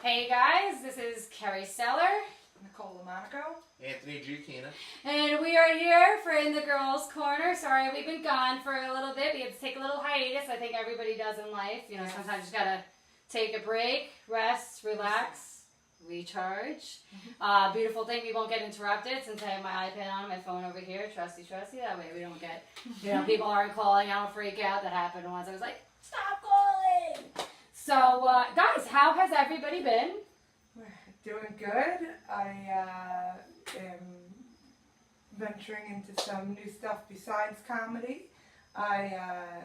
Hey guys, this is Kerry Stellar, Nicole LoMonaco, Anthony Giacchina, and we are here for In the Girls Corner. Sorry, we've been gone for a little bit. We had to take a little hiatus. I think everybody does in life. You know, sometimes you just gotta take a break, rest, relax, recharge. Beautiful thing, we won't get interrupted since I have my iPad on, my phone over here. Trusty. That way we don't get, people aren't calling. I don't freak out. That happened once. I was like, stop calling. So, guys, how has everybody been? we're doing good. I am venturing into some new stuff besides comedy. I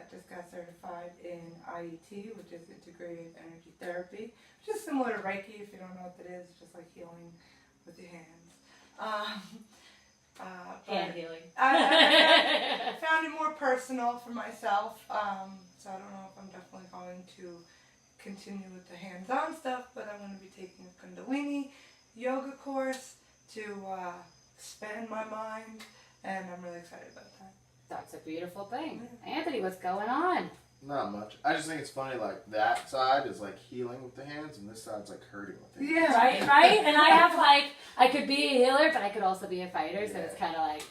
just got certified in IET, which is Integrated Energy Therapy, which is similar to Reiki. If you don't know what that is, it's just like healing with your hands. Hand healing. I found it more personal for myself, so I don't know if I'm definitely going to continue with the hands-on stuff, but I'm going to be taking a Kundalini yoga course to expand my mind, and I'm really excited about that. That's a beautiful thing. Anthony, what's going on? not much. I just think it's funny, like, that side is, like, healing with the hands, and this side's, like, hurting with the hands. Yeah. Right? And I have, I could be a healer, but I could also be a fighter, so it's kind of like,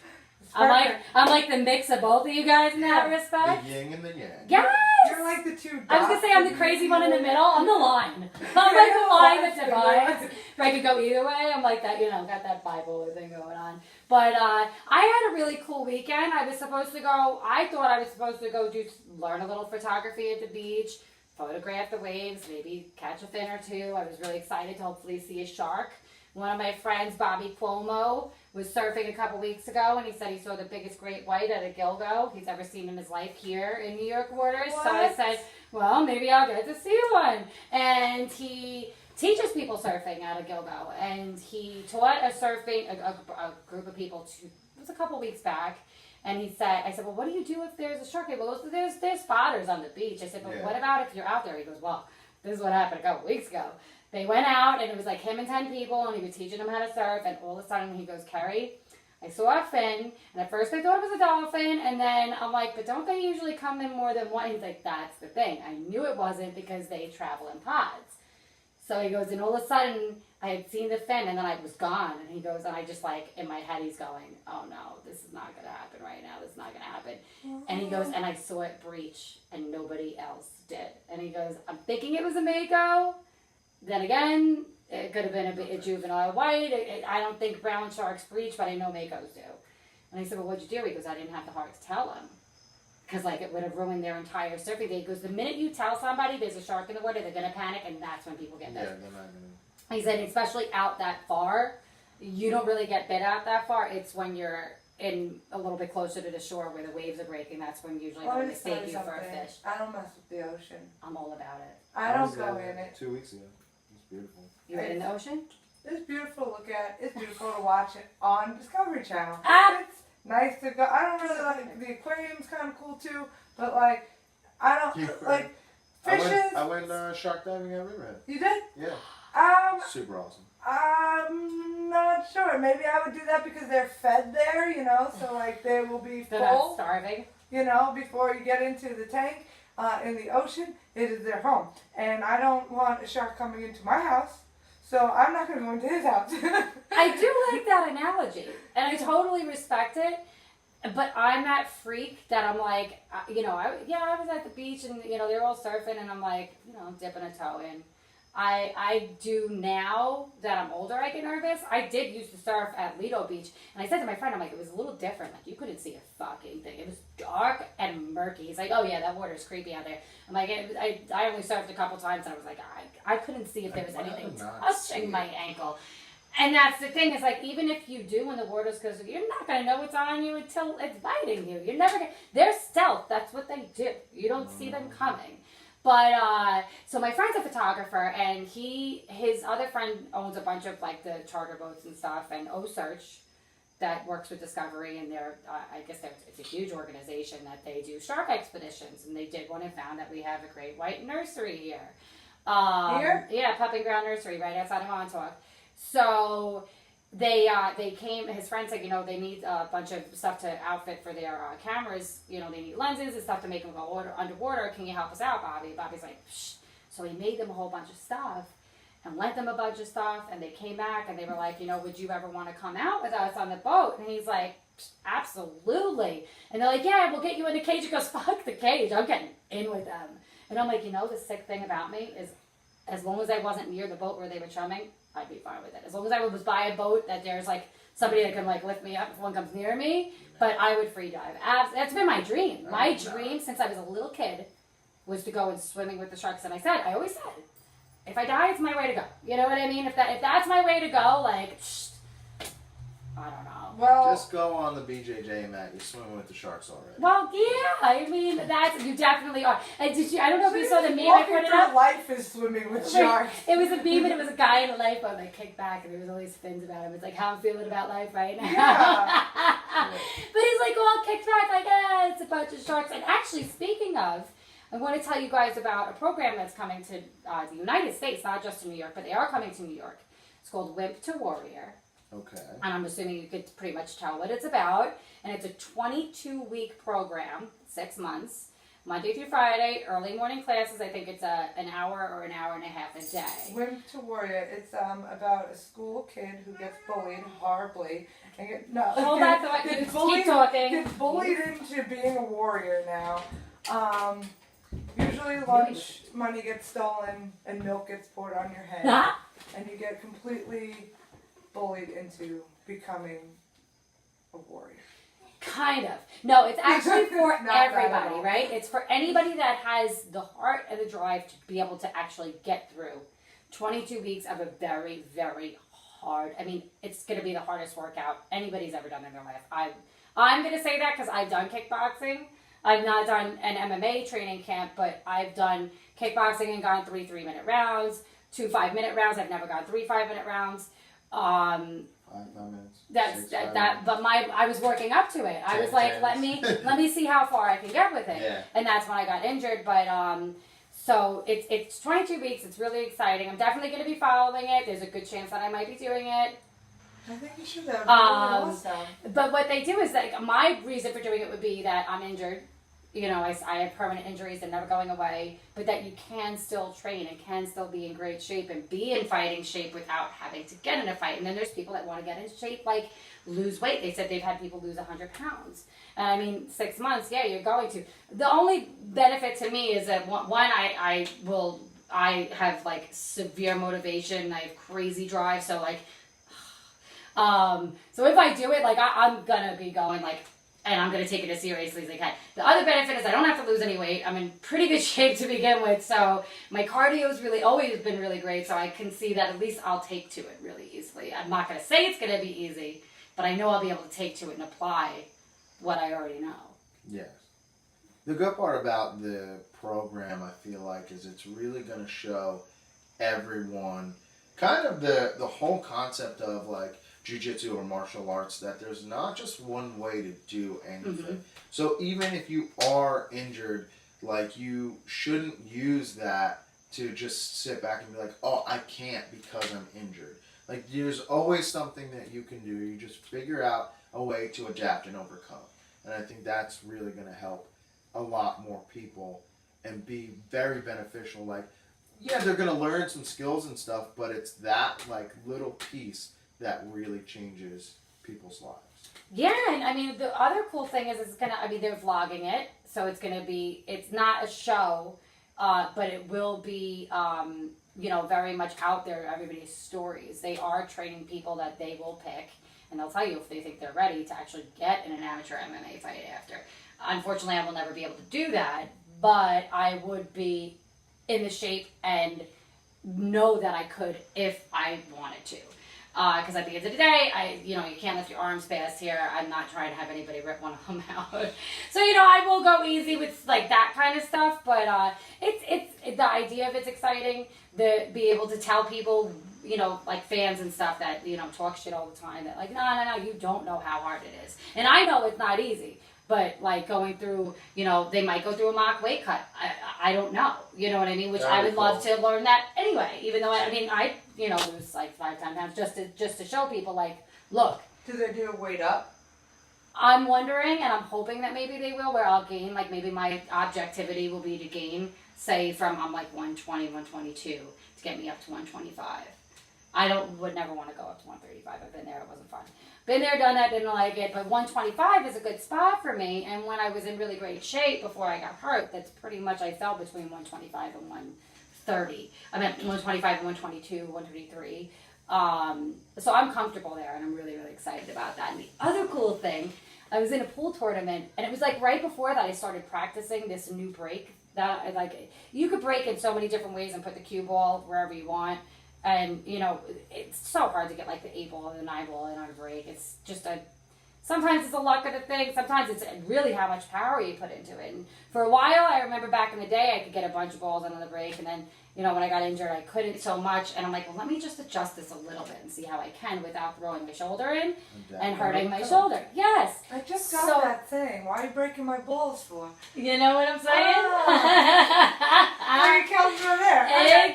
I'm like the mix of both of you guys in that respect. The yin and the yang. Yes! You're like the two. I was going to say I'm the crazy one in the middle. I'm the line. I'm like the line that divides. If I could go either way, I'm like that, got that bipolar thing going on. But I had a really cool weekend. I thought I was supposed to go learn a little photography at the beach, photograph the waves, maybe catch a fin or two. I was really excited to hopefully see a shark. One of my friends, Bobby Cuomo, was surfing a couple weeks ago, and he said he saw the biggest great white at a Gilgo he's ever seen in his life here in New York waters. What? So I said, well, maybe I'll get to see one. And he teaches people surfing at a Gilgo, and he taught a group of people, it was a couple weeks back, and I said, well, what do you do if there's a shark? He goes, there's spotters on the beach. I said, but what about if you're out there? He goes, well, this is what happened a couple weeks ago. They went out, and it was like him and 10 people, and he was teaching them how to surf, and all of a sudden he goes, Kerry, I saw a fin, and at first I thought it was a dolphin, and then I'm like, but don't they usually come in more than one? He's like, that's the thing. I knew it wasn't because they travel in pods. So he goes, and all of a sudden I had seen the fin, and then I was gone, and he goes, and I just in my head he's going, oh no, this is not going to happen right now. This is not going to happen. And he goes, and I saw it breach, and nobody else did. And he goes, I'm thinking it was a mako. Then again, it could have been a juvenile white. I don't think brown sharks breach, but I know makos do. And I said, well, what'd you do? He goes, I didn't have the heart to tell them. Because, it would have ruined their entire surfing day. He goes, the minute you tell somebody there's a shark in the water, they're going to panic, and that's when people get bit. Yeah, they're not going to. He said, especially out that far, you don't really get bit out that far. It's when you're in a little bit closer to the shore where the waves are breaking. That's when usually they'll mistake you for a fish. I don't mess with the ocean. I'm all about it. I don't go in it. 2 weeks ago. Beautiful. You were in the ocean? It's beautiful to look at. It's beautiful to watch it on Discovery Channel. It's nice to go. I don't really like the aquarium's kind of cool too, but I don't like fishes. I went shark diving at Riverhead. You did? Yeah. Super awesome. I'm not sure. Maybe I would do that because they're fed there, so they will be full. They're not starving. Before you get into the tank. In the ocean, it is their home. And I don't want a shark coming into my house, so I'm not going to go into his house. I do like that analogy, and I totally respect it, but I'm that freak that I'm like, I was at the beach, and, they're all surfing, and I'm like, dipping a toe in. I do now that I'm older, I get nervous. I did used to surf at Lido Beach, and I said to my friend, I'm like, it was a little different. You couldn't see a fucking thing. It was dark and murky. He's like, oh yeah, that water's creepy out there. I'm like, I only surfed a couple times, and I was like, I couldn't see if there was anything touching my ankle. And that's the thing, is even if you do when the water's close, you're not going to know what's on you until it's biting you. You're never going to, they're stealth. That's what they do. You don't see them coming. But, so my friend's a photographer, and his other friend owns a bunch of, the charter boats and stuff, and O-Search, that works with Discovery, and it's a huge organization that they do shark expeditions, and they did one and found that we have a great white nursery here. Here? Yeah, Pupping Ground Nursery, right outside of Montauk. So they came, his friend said, they need a bunch of stuff to outfit for their cameras. They need lenses and stuff to make them go underwater. Can you help us out, Bobby? Bobby's like, psh. So he made them a whole bunch of stuff. and lent them a bunch of stuff, and they came back and they were like, would you ever want to come out with us on the boat? And he's like, absolutely. And they're like, yeah, we'll get you in the cage. He goes, fuck the cage, I'm getting in with them. And I'm like, the sick thing about me is as long as I wasn't near the boat where they were chumming, I'd be fine with it. As long as I was by a boat that there's like somebody that can like lift me up if one comes near me, but I would free dive. That's been my dream. My dream since I was a little kid was to go and swimming with the sharks. And I always said, if I die, it's my way to go. You know what I mean? If that's my way to go, like, I don't know. Well, just go on the BJJ mat. You're swimming with the sharks already. Well, yeah. I mean, you definitely are. And I don't know if you saw the meme I put it up. Life is swimming with sharks. It was a meme, and it was a guy in a lifeboat like kicked back, and there was all these fins about him. It's like how I'm feeling about life right now. Yeah. But he's like all kicked back, like it's a bunch of sharks. And actually, speaking of, I want to tell you guys about a program that's coming to the United States, not just to New York, but they are coming to New York. It's called Wimp to Warrior. Okay. And I'm assuming you could pretty much tell what it's about. And it's a 22-week program, 6 months, Monday through Friday, early morning classes. I think it's an hour or an hour and a half a day. Wimp to Warrior. It's about a school kid who gets bullied horribly. And Hold that thought. Gets Keep bullied, talking. Gets bullied into being a warrior now. Usually lunch money gets stolen and milk gets poured on your head. And you get completely bullied into becoming a warrior. Kind of. No, it's actually for Not that at everybody, all. right? It's for anybody that has the heart and the drive to be able to actually get through 22 weeks of a very, very hard, it's going to be the hardest workout anybody's ever done in their life. I'm going to say that because I've done kickboxing. I've not done an MMA training camp, but I've done kickboxing and gone 3 3-minute rounds, 2 5-minute rounds. I've never gone 3 5-minute rounds. 5 minutes. But I was working up to it. I was like, let me see how far I can get with it. Yeah. And that's when I got injured. But so it's 22 weeks. It's really exciting. I'm definitely going to be following it. There's a good chance that I might be doing it. I think you should have. Awesome. But what they do is like my reason for doing it would be that I'm injured. I have permanent injuries that are never going away, but that you can still train and can still be in great shape and be in fighting shape without having to get in a fight. And then there's people that want to get in shape, like lose weight. They said they've had people lose 100 pounds. And 6 months, yeah, you're going to. The only benefit to me is that one, I have like severe motivation. I have crazy drive. So like, so if I do it, like I'm gonna be going like, and I'm going to take it as seriously as I can. The other benefit is I don't have to lose any weight. I'm in pretty good shape to begin with, so my cardio has really always been really great, so I can see that at least I'll take to it really easily. I'm not going to say it's going to be easy, but I know I'll be able to take to it and apply what I already know. Yes. The good part about the program, I feel like, is it's really going to show everyone kind of the whole concept of like jiu-jitsu or martial arts, that there's not just one way to do anything. Mm-hmm. So even if you are injured, like you shouldn't use that to just sit back and be like, oh, I can't because I'm injured. Like there's always something that you can do. You just figure out a way to adapt and overcome. And I think that's really going to help a lot more people and be very beneficial. Like, yeah, they're going to learn some skills and stuff, but it's that like little piece that really changes people's lives. Yeah, and the other cool thing is it's gonna, they're vlogging it, so it's gonna be, it's not a show, but it will be, very much out there, everybody's stories. They are training people that they will pick, and they'll tell you if they think they're ready to actually get in an amateur MMA fight after. Unfortunately, I will never be able to do that, but I would be in the shape and know that I could if I wanted to. Because at the end of the day, you can't lift your arms fast here. I'm not trying to have anybody rip one of them out. So, I will go easy with like that kind of stuff. But it's the idea of it's exciting. Be able to tell people, like fans and stuff that, talk shit all the time. That like, no, you don't know how hard it is. And I know it's not easy. But like going through, they might go through a mock weight cut. I don't know. You know what I mean? Which I would love to learn that anyway. Even though I lose like 5-10 pounds just to show people like, look. Do they do a weight up? I'm wondering, and I'm hoping that maybe they will, where I'll gain, like maybe my objectivity will be to gain say from I'm like 120, 122 to get me up to 125. Would never want to go up to 135. I've been there, it wasn't fun. Been there, done that, didn't like it. But 125 is a good spot for me. And when I was in really great shape before I got hurt, that's pretty much, I fell between 125 and 130. I meant 125 and 122, 123. So I'm comfortable there, and I'm really, really excited about that. And the other cool thing, I was in a pool tournament, and it was like right before that I started practicing this new break that I like. You could break in so many different ways and put the cue ball wherever you want. And, you know, it's so hard to get like the 8 ball and the 9 ball in on a break. It's just sometimes it's a luck of the thing. Sometimes it's really how much power you put into it. And for a while, I remember back in the day, I could get a bunch of balls in on the break. And then, you know, when I got injured, I couldn't so much. And I'm like, well, let me just adjust this a little bit and see how I can without throwing my shoulder in and hurting my shoulder. Yes. I just got that saying. Why are you breaking my balls for? You know what I'm saying? Where you come from there?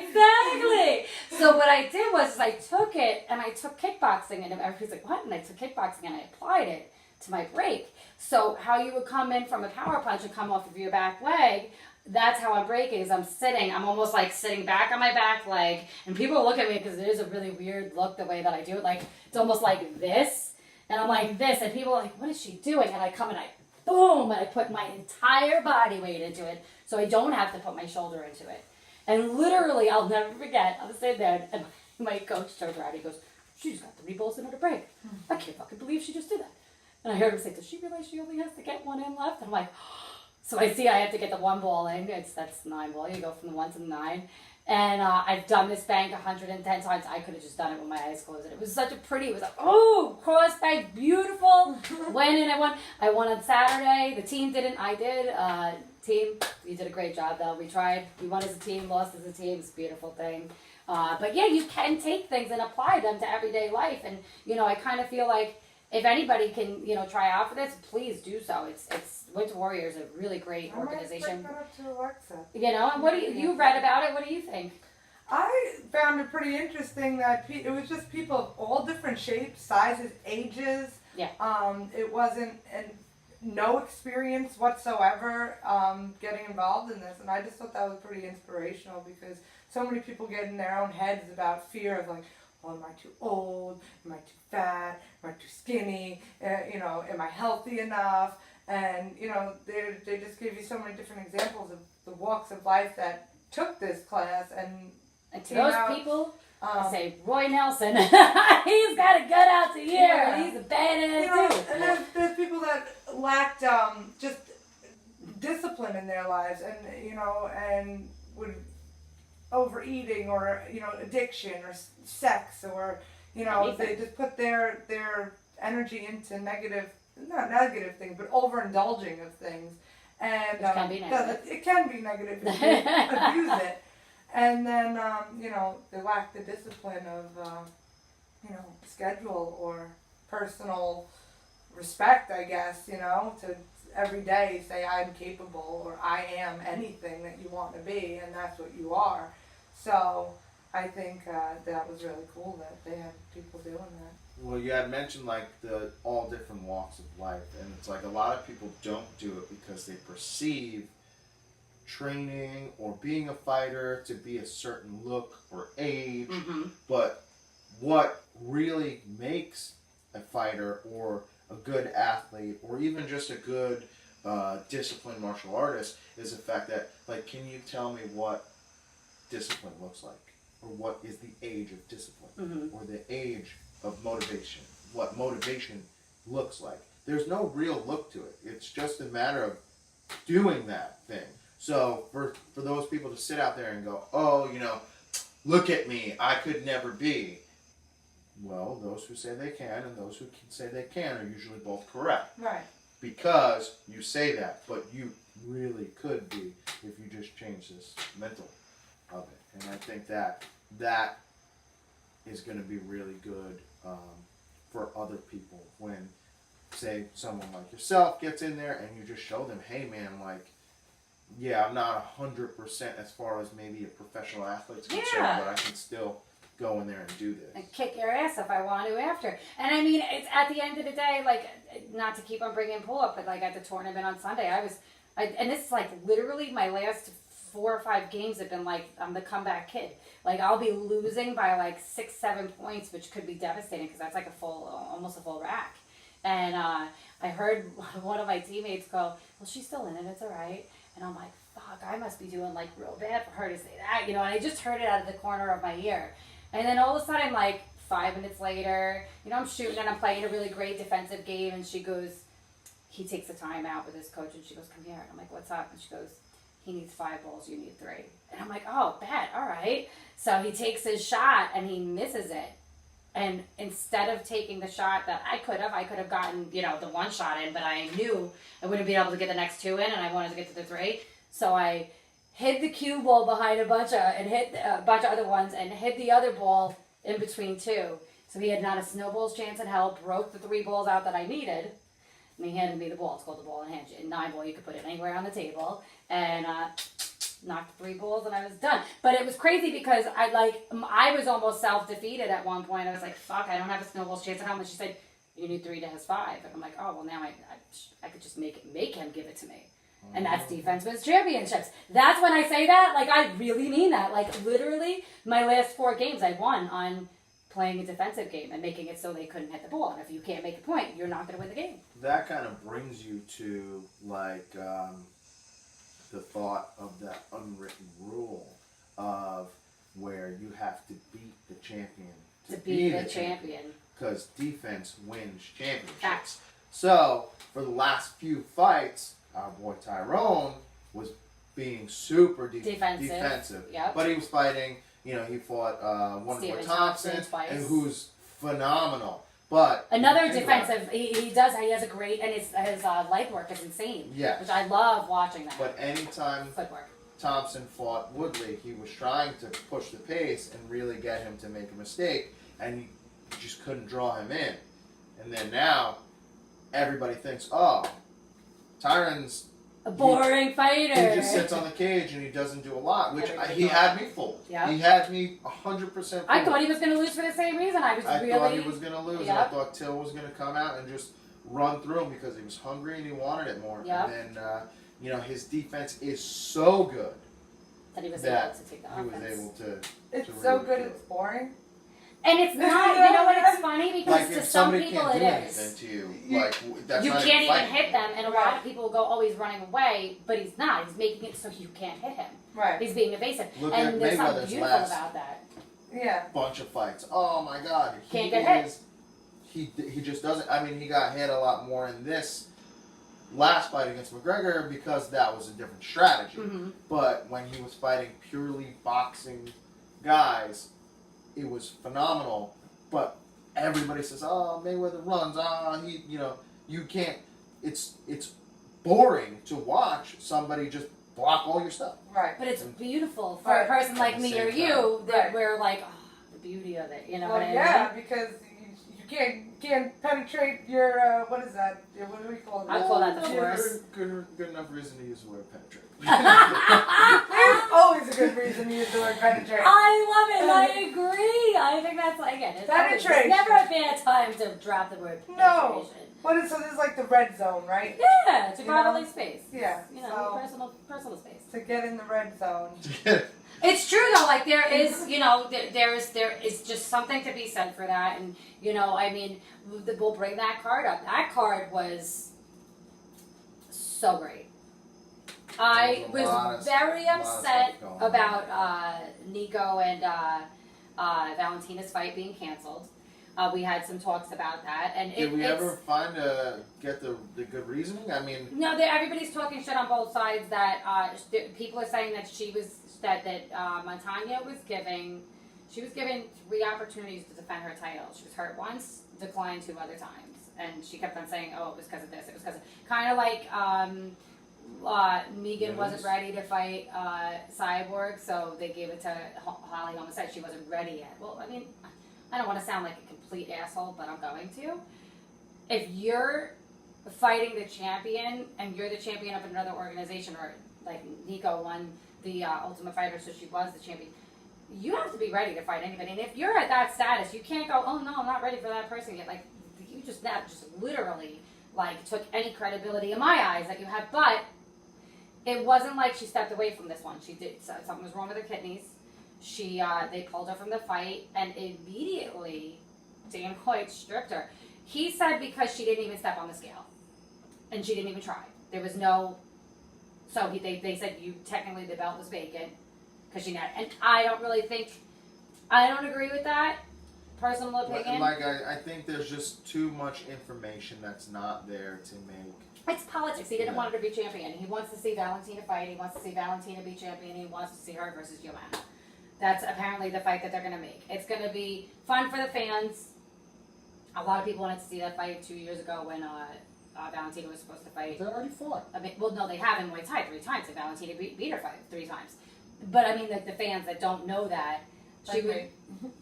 Exactly. So what I did was I took it and I took kickboxing, and everybody's like, what? And I took kickboxing and I applied it to my break. So how you would come in from a power punch and come off of your back leg, that's how I'm breaking. Is I'm almost like sitting back on my back leg, and people look at me because it is a really weird look the way that I do it. Like it's almost like this, and I'm like this, and people are like, what is she doing? And I come and I boom, and I put my entire body weight into it, so I don't have to put my shoulder into it. And literally, I'll never forget, I was sitting there, and my coach turned around, he goes, she just got 3 balls in her to break. I can't fucking believe she just did that. And I heard him say, does she realize she only has to get 1 in left? And I'm like, so I see I have to get the 1 ball in. That's 9 ball. You go from the 1 to the 9. And I've done this bank 110 times. I could have just done it with my eyes closed. And it was such a pretty, it was like, oh, cross bank, beautiful. Went in, I won on Saturday. The team didn't, I did. Team, you did a great job though. We tried. We won as a team, lost as a team. It's a beautiful thing. But yeah, you can take things and apply them to everyday life. And, you know, I kind of feel like if anybody can, you know, try out for this, please do so. It's Winter Warrior is a really great organization. I might bring that up to Alexa. You know, and what do you read about it? What do you think? I found it pretty interesting that it was just people of all different shapes, sizes, ages. Yeah. It wasn't no experience whatsoever getting involved in this, and I just thought that was pretty inspirational because so many people get in their own heads about fear of like, oh, am I too old? Am I too fat? Am I too skinny? You know, am I healthy enough? And, you know, they just give you so many different examples of the walks of life that took this class. And to those people, I say, Roy Nelson, he's got a gut out to here. Yeah. He's a badass dude. And there's people that lacked just discipline in their lives and, you know, and would overeating or, you know, addiction or sex or, you know, they just put their energy into not negative things, but overindulging of things. And it can be negative. It can be negative if you abuse it. And then, you know, they lack the discipline of, you know, schedule or personal respect, I guess, you know, to every day say I'm capable or I am anything that you want to be, and that's what you are. So I think that was really cool that they had people doing that. Well, you had mentioned like the all different walks of life, and it's like a lot of people don't do it because they perceive training or being a fighter to be a certain look or age. Mm-hmm. But what really makes a fighter or a good athlete or even just a good disciplined martial artist is the fact that, like, can you tell me what discipline looks like, or what is the age of discipline, mm-hmm. or the age of motivation, what motivation looks like? There's no real look to it. It's just a matter of doing that thing. So for those people to sit out there and go, oh, you know, look at me, I could never be. Well, those who say they can and those who can say they can are usually both correct. Right. Because you say that, but you really could be if you just change this mental of it. And I think that is going to be really good for other people when, say, someone like yourself gets in there and you just show them, hey, man, like, yeah, I'm not 100% as far as maybe a professional athlete's concerned, but I can still go in there and do this. And kick your ass if I want to after. And I mean, it's at the end of the day, like, not to keep on bringing pull-up, but like at the tournament on Sunday, and this is like literally my last 4 or 5 games have been like I'm the comeback kid. Like I'll be losing by like 6, 7 points, which could be devastating because that's like almost a full rack. And I heard one of my teammates go, "Well, she's still in it. It's all right." And I'm like, "Fuck, I must be doing like real bad for her to say that," And I just heard it out of the corner of my ear. And then all of a sudden, like 5 minutes later, I'm shooting and I'm playing a really great defensive game, and she goes, he takes a timeout with his coach, and she goes, "Come here." And I'm like, "What's up?" And she goes, "He needs 5 balls, you need 3. And I'm like, "Oh, bad, all right." So he takes his shot and he misses it. And instead of taking the shot that I could have gotten, the 1 shot in, but I knew I wouldn't be able to get the next 2 in, and I wanted to get to the 3. So I hid the cue ball behind hit a bunch of other ones, and hid the other ball in between 2. So he had not a snowball's chance in hell, broke the 3 balls out that I needed, and he handed me the ball. It's called the ball in hand. 9 ball, you could put it anywhere on the table, and knocked 3 balls, and I was done. But it was crazy because I was almost self-defeated at one point. I was like, "Fuck, I don't have a snowball's chance at home." And she said, "You need 3 to his 5." And I'm like, "Oh, well, now I could just make him give it to me." And that's defense wins championships. That's when I say that, like, I really mean that. Like, literally, my last 4 games I won on playing a defensive game and making it so they couldn't hit the ball. And if you can't make a point, you're not going to win the game. That kind of brings you to, like, the thought of that unwritten rule of where you have to beat the champion to be the champion. Because defense wins championships. Facts. So, for the last few fights, our boy Tyrone was being super defensive. Yep. But he was fighting, he fought one Steven more Thompson, twice. and who's phenomenal. But another defensive, he has a great, and his leg work is insane. Yeah. Which I love watching that. But anytime Footwork. Thompson fought Woodley, he was trying to push the pace and really get him to make a mistake, and you just couldn't draw him in. And then now, everybody thinks, "Oh, Tyron's a boring fighter. He just sits on the cage and he doesn't do a lot," which he had me fooled. Yeah. He had me 100% fooled. I thought he was going to lose for the same reason. I thought he was going to lose. Yep. And I thought Till was going to come out and just run through him because he was hungry and he wanted it more. Yep. And then, his defense is so good that he was able to take the offense. He was able to. It's so good, it's boring. And it's not, you know what, it's funny because to some people it is. To you, that's you not can't even fighting. hit them, and a lot of people will go, "Oh, he's running away," but he's not. He's making it so you can't hit him. Right. He's being evasive. Look and at there's something Mayweather's beautiful last about that. Yeah. Bunch of fights. Oh my God. Can't get hit. He just doesn't. I mean, he got hit a lot more in this last fight against McGregor because that was a different strategy. Mm-hmm. But when he was fighting purely boxing guys, it was phenomenal. But everybody says, "Oh, Mayweather runs. You can't." It's boring to watch somebody just block all your stuff. Right. But it's beautiful for a person like me or you that we're like, "Oh, the beauty of it." You know what I mean? Yeah, because you can't penetrate your what is that? What do we call it? I call that the force. Good enough reason to use the word penetrate. There's always a good reason to use the word penetrate. I love it. I agree. I think that's Penetration. It's never a bad time to drop the word penetration. No. So this is like the red zone, right? Yeah, to bodily space. Yeah. Personal space. To get in the red zone. It's true though. Like there is, there is just something to be said for that, and I mean, we'll bring that card up. That card was so great. I was very upset about Nico and Valentina's fight being canceled. We had some talks about that, and did we ever get the good reasoning? I mean, no, everybody's talking shit on both sides. That people are saying that Montana was given 3 opportunities to defend her title. She was hurt once, declined 2 other times, and she kept on saying, "Oh, it was because of this. It was because of..." Kind of like Megan wasn't ready to fight Cyborg, so they gave it to Holly. Almost said she wasn't ready yet. Well, I mean, I don't want to sound like a complete asshole, but I'm going to. If you're fighting the champion and you're the champion of another organization, or like Nico won the Ultimate Fighter, so she was the champion, you have to be ready to fight anybody. And if you're at that status, you can't go, "Oh no, I'm not ready for that person yet." Like, you that just literally like took any credibility in my eyes that you have. But it wasn't like she stepped away from this one. She did, something was wrong with her kidneys. They pulled her from the fight, and immediately Dana White stripped her. He said because she didn't even step on the scale, and she didn't even try. There was no, so they said technically the belt was vacant, because she not, and I don't agree with that, personal opinion. Like I think there's just too much information that's not there to make. It's politics. He didn't want her to be champion. He wants to see Valentina fight. He wants to see Valentina be champion. He wants to see her versus Joanna. That's apparently the fight that they're going to make. It's going to be fun for the fans. A lot of people wanted to see that fight 2 years ago when Valentina was supposed to fight. They already fought. I mean, well, no, they have in Muay Thai 3 times. And Valentina beat her fight 3 times. But I mean, the fans that don't know that,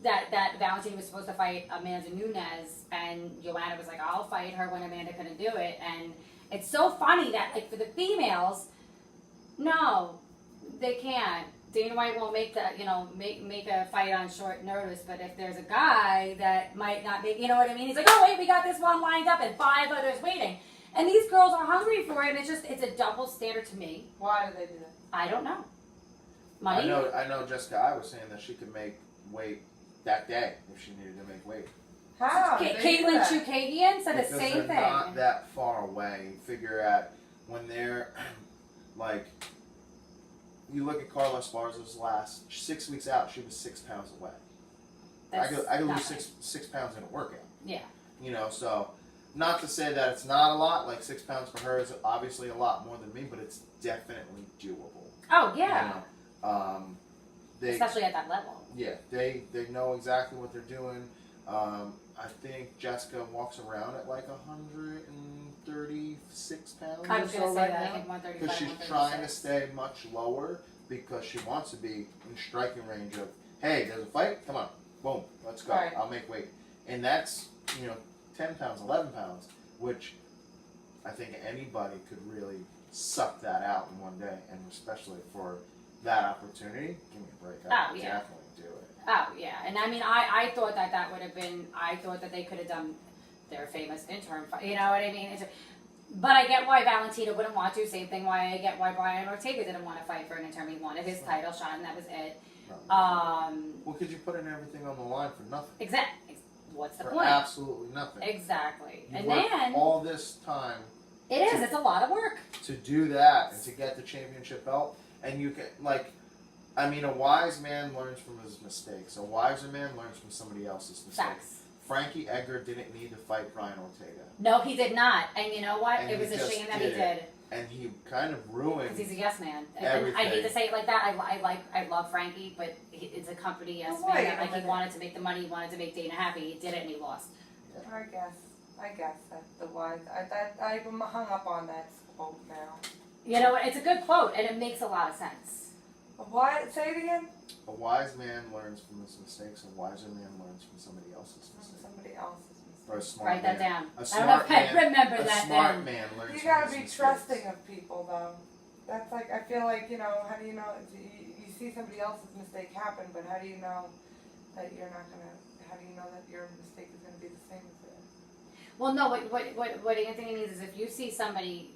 that Valentina was supposed to fight Amanda Nunes, and Joanna was like, I'll fight her when Amanda couldn't do it. And it's so funny that, like, for the females, no, they can't. Dana White won't make that, make a fight on short notice, but if there's a guy that might not make, you know what I mean? He's like, oh, wait, we got this one lined up and 5 others waiting. And these girls are hungry for it, and it's a double standard to me. Why do they do that? I don't know. Money? I know Jessica I was saying that she could make weight that day if she needed to make weight. How? Caitlin Chukagian said the same they're thing. not that far away. You figure out when they're like, you look at Carla Esparza's last 6 weeks out, she was 6 pounds away. I could lose six pounds in a workout. Yeah. So not to say that it's not a lot. Like 6 pounds for her is obviously a lot more than me, but it's definitely doable. Oh yeah. Especially at that level. Yeah, they know exactly what they're doing. I think Jessica walks around at like 136 pounds. I was going to say that. I think 135. Because she's trying to stay much lower because she wants to be in striking range of, hey, there's a fight, come on, boom, let's go. Right. I'll make weight. And that's 10 pounds, 11 pounds, which I think anybody could really suck that out in one day, and especially for that opportunity, give me a break. I would definitely do it. Oh, yeah. And I mean, I thought that would have been, I thought that they could have done their famous interim fight, you know what I mean? But I get why Valentina wouldn't want to. Same thing why I get why Brian Ortega didn't want to fight for an interim. He wanted his title shot, and that was it. Well, because you put in everything on the line for nothing. Exactly. What's the for point? Absolutely nothing. Exactly. You and worked then all this time. It's a lot of work. To do that and to get the championship belt, and you can a wise man learns from his mistakes. A wiser man learns from somebody else's mistakes. Facts. Frankie Edgar didn't need to fight Brian Ortega. No, he did not. And you know what? And it was a shame that he did. And he kind of ruined. Because he's a yes man. Everything. And I hate to say it like that. I love Frankie, but it's a company yes man. That, he wanted to make the money. He wanted to make Dana happy. He did it, and he lost. Yeah. I guess that's the wise. I'm hung up on that quote now. You know what? It's a good quote, and it makes a lot of sense. What? Say it again. A wise man learns from his mistakes. A wiser man learns from somebody else's mistakes. Or a smart Write that man. down. A I don't know if I man, remember a that smart then. man learns You from gotta his be mistakes. trusting of people, though. That's like, I feel like, how do you know, you see somebody else's mistake happen, but how do you know that you're not gonna, how do you know that your mistake is gonna be the same as theirs? Well, no, what Anthony means is if you see somebody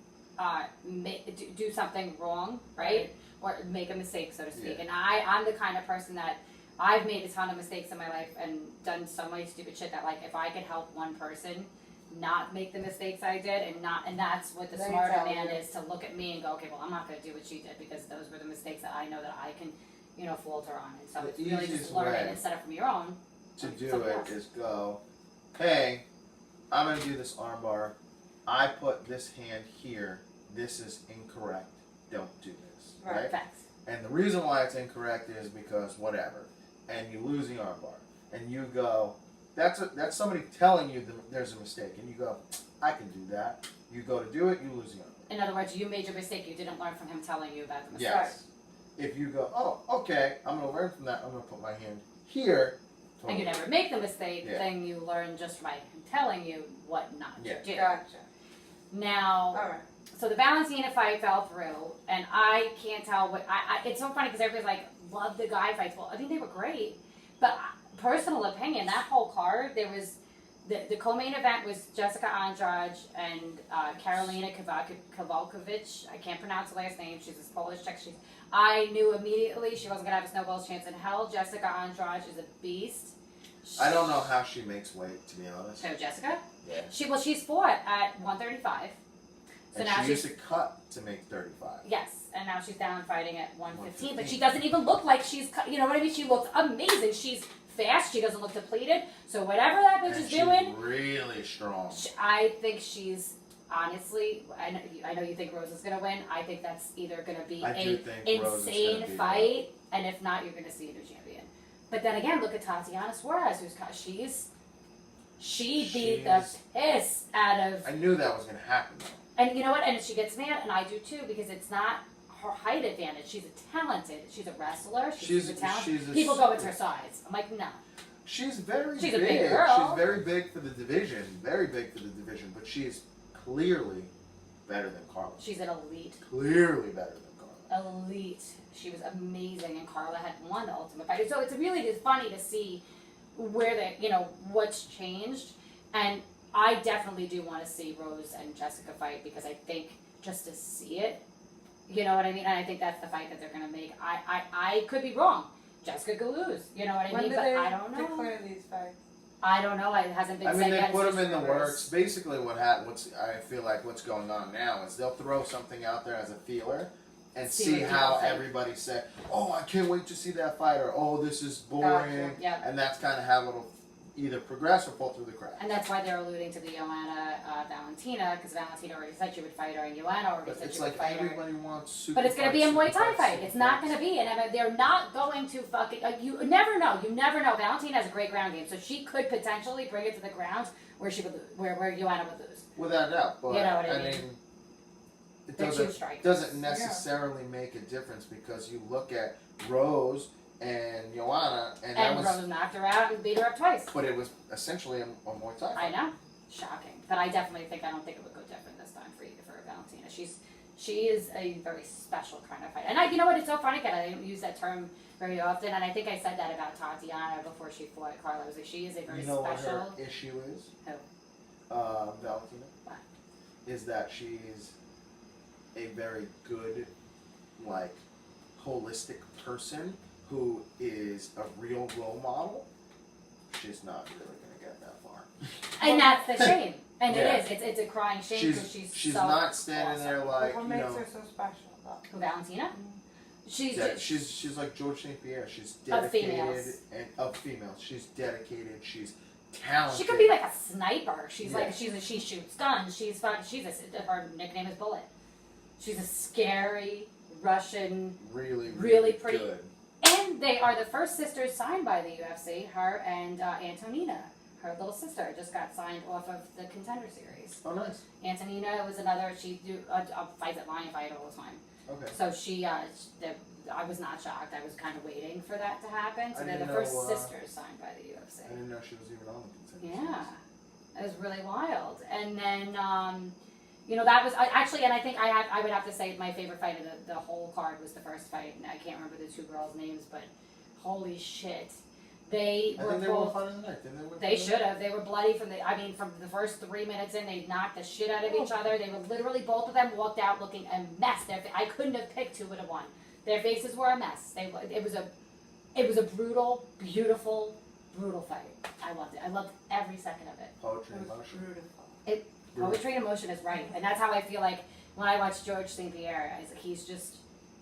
do something wrong, right? Or make a mistake, so to speak. Yeah. And I'm the kind of person that I've made a ton of mistakes in my life and done so many stupid shit that, like, if I could help one person not make the mistakes I did, and that's what the They smarter tell man you. is, to look at me and go, okay, well, I'm not going to do what she did because those were the mistakes that I know that I can, falter on. And so The it's really just easiest learning way instead of from your own. To do Something it else. is go, hey, I'm going to do this armbar. I put this hand here. This is incorrect. Don't do this. Right? Facts. And the reason why it's incorrect is because whatever. And you lose the armbar. And you go, that's somebody telling you there's a mistake. And you go, I can do that. You go to do it, you lose the armbar. In other words, you made your mistake. You didn't learn from him telling you about the mistake. Yes. If you go, oh, okay, I'm going to learn from that. I'm going to put my hand here. And you never make the mistake, Yeah. then you learn just by him telling you what not to do. Gotcha. Now, Alright. so the Valentina fight fell through, and I can't tell what it's so funny because everybody's like, love the guy fights. Well, I mean, they were great, but personal opinion, that whole card, there was the co-main event was Jessica Andrade and Karolina Kowalkiewicz. I can't pronounce her last name. She's this Polish chick. I knew immediately she wasn't gonna have a snowball's chance in hell. Jessica Andrade is a beast. I don't know how she makes weight, to be honest. So Jessica, Yeah. she's fought at 135. So And now she used to cut to make 35. yes, and now she's down fighting at 115. But 115. she doesn't even look like she's, you know what I mean? She looks amazing. She's fast. She doesn't look depleted. So whatever that bitch And is she's doing, really strong. I think she's honestly. I know you think Rose is gonna win. I think that's either gonna be I do a think Rose is insane gonna be fight, and if not, you're gonna see a new champion. But then again, look at Tatiana Suarez, she beat the piss out of. I knew that was going to happen, though. And you know what? And she gets mad, and I do too, because it's not her height advantage. She's she's a wrestler. She's super talented. People go with her size. I'm like, no. She's very She's big. a big girl. She's very big for the division. Very big for the division. But she is clearly better than Carla. She's an elite. Clearly better than Carla. Elite. She was amazing, and Carla had won the Ultimate Fighter. So it's really just funny to see where what's changed. And I definitely do want to see Rose and Jessica fight, because I think just to see it, you know what I mean? And I think that's the fight that they're going to make. I could be wrong. Jessica could lose, you know what I mean? But I don't know. Declare these fights? I don't know. It hasn't been I said mean, they yet. put It's them in the just works. Basically, I feel like what's going on now is they'll throw something out there as a feeler and See see what how people think. everybody say, "Oh, I can't wait to see that fight," or "Oh, this is boring," Gotcha, yeah. and that's kind of how it'll either progress or fall through the cracks. And that's why they're alluding to the Joanna Valentina, because Valentina already said she would fight her, and Joanna already But said it's she would like fight her. everybody wants super. But it's going to be a Muay Thai fight. super It's not fights. going to be, and I mean, they're not going to fucking. You never know. You never know. Valentina has a great ground game, so she could potentially bring it to the ground where she would lose, where Joanna would lose. Without a doubt, but You know what I I mean? mean, it They're two strikers. doesn't necessarily make a difference, because you look at Rose and Joanna, and that And was, Rose knocked her out and beat her up twice. but it was essentially a Muay Thai fight. I know, shocking. But I don't think it would go different this time for Valentina. She is a very special kind of fighter. And you know what? It's so funny because I don't use that term very often, and I think I said that about Tatiana before she fought Carla. I was like, she is a very You know special. what her issue is? Who? Valentina. What? Is that she's a very good, like, holistic person who is a real role model. She's not really going to get that far. And that's the shame. And Yeah. it is. It's a crying shame because She's so not standing awesome. there like, What you makes know. her so special, though? Who, Valentina? She's Yeah, just, she's like George St. Pierre. She's Of dedicated females. and of females. She's dedicated. She's talented. she could be like a sniper. She's Yeah. like she shoots guns. She's fun. Her nickname is Bullet. She's a scary Russian. really, really pretty. good. And they are the first sisters signed by the UFC. Her and Antonina, her little sister, just got signed off of the Contender Series. Oh, nice. Antonina was another. She do fights at Lion Fight all the time. Okay. So I was not shocked. I was kind of waiting for that to happen. So I they're the didn't first know, sisters signed by the UFC. I didn't know she was even on the Contender Yeah, it was really wild. And then, that was actually, and I think I would have to say my favorite fight of the whole card was the first fight. And I can't remember the two girls' names, but holy shit, they I were think they were both. fighting the night, didn't they? They should have. They were bloody from the first 3 minutes in. They knocked the shit out of each other. They were literally, both of them walked out looking a mess. I couldn't have picked who would have won. Their faces were a mess. It was a brutal, beautiful, brutal fight. I loved it. I loved every second of it. Poetry It and was motion. beautiful. Poetry and emotion is right, and that's how I feel like when I watch George St. Pierre.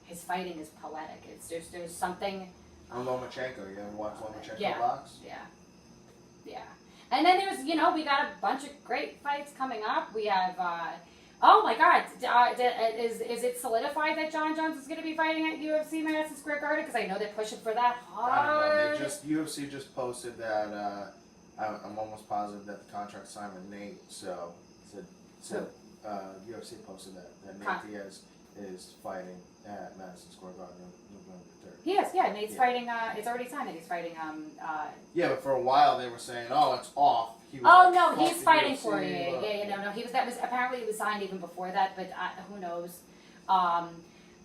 His fighting is poetic. There's something. And Lomachenko, you ever watch Lomachenko Yeah. box? Yeah. And then there's, we got a bunch of great fights coming up. We have, oh my God, is it solidified that John Jones is going to be fighting at UFC Madison Square Garden? Because I know they're pushing for that I hard. don't know. UFC just posted that. I'm almost positive that the contract signed with Nate. So UFC posted that Nate Diaz is fighting at Madison Square Garden November 3rd. Yes, yeah, Nate's Yeah. fighting, it's already signed that he's fighting, Yeah, but for a while they were saying, "Oh, it's off." He was oh like, no, "Fuck he's the fighting UFC, for you. look." No. Apparently it was signed even before that, but who knows?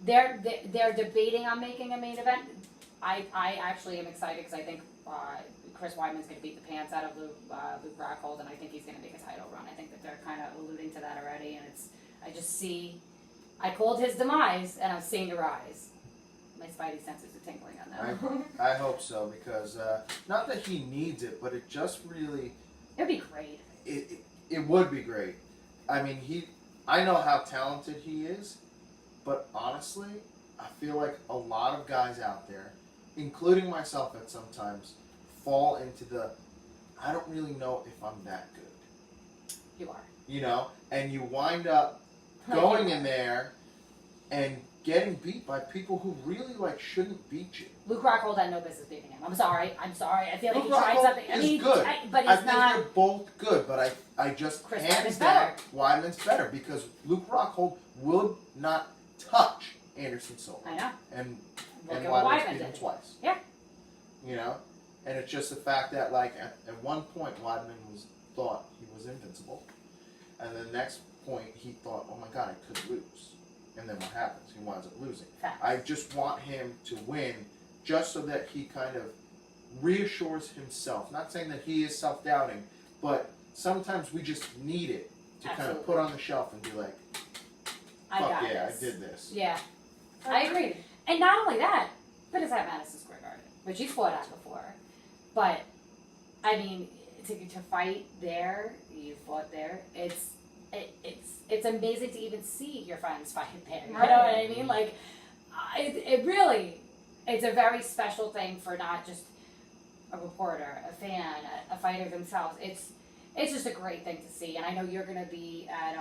They're debating on making a main event. I actually am excited because I think Chris Weidman's going to beat the pants out of Luke Rockhold, and I think he's going to make a title run. I think that they're kind of alluding to that already, and I called his demise, and I'm seeing the rise. My spidey senses are tingling on that. I hope so, because not that he needs it, but it just really... It'd be great. It would be great. I mean, I know how talented he is, but honestly, I feel like a lot of guys out there, including myself at sometimes, fall into the, I don't really know if I'm that good. You are. You know? And you wind up going in there and getting beat by people who really, like, shouldn't beat you. Luke Rockhold had no business beating him. I'm sorry. I feel like Luke he tried Rockhold something. is good. But I he's think not. they're both good, but I just Chris hands Weidman's down better. Weidman's better, because Luke Rockhold would not touch Anderson Silva. I know. And Look and at what Weidman's Weidman beat him did. twice. Yeah. You know? And it's just the fact that, like, at one point Weidman thought he was invincible. And the next point he thought, oh my God, I could lose. And then what happens? He winds up losing. Facts. I just want him to win just so that he kind of reassures himself. Not saying that he is self-doubting, but sometimes we just need it to kind of put on the shelf and be like, I fuck got yeah, this. I did this. Yeah. I agree. And not only that, but it's at Madison Square Garden, which he's fought at before. But, I mean, to fight there, you fought there, it's amazing to even see your friends fight there. You know what I mean? Like, it really, it's a very special thing for not just a reporter, a fan, a fighter themselves. It's just a great thing to see. And I know you're going to be at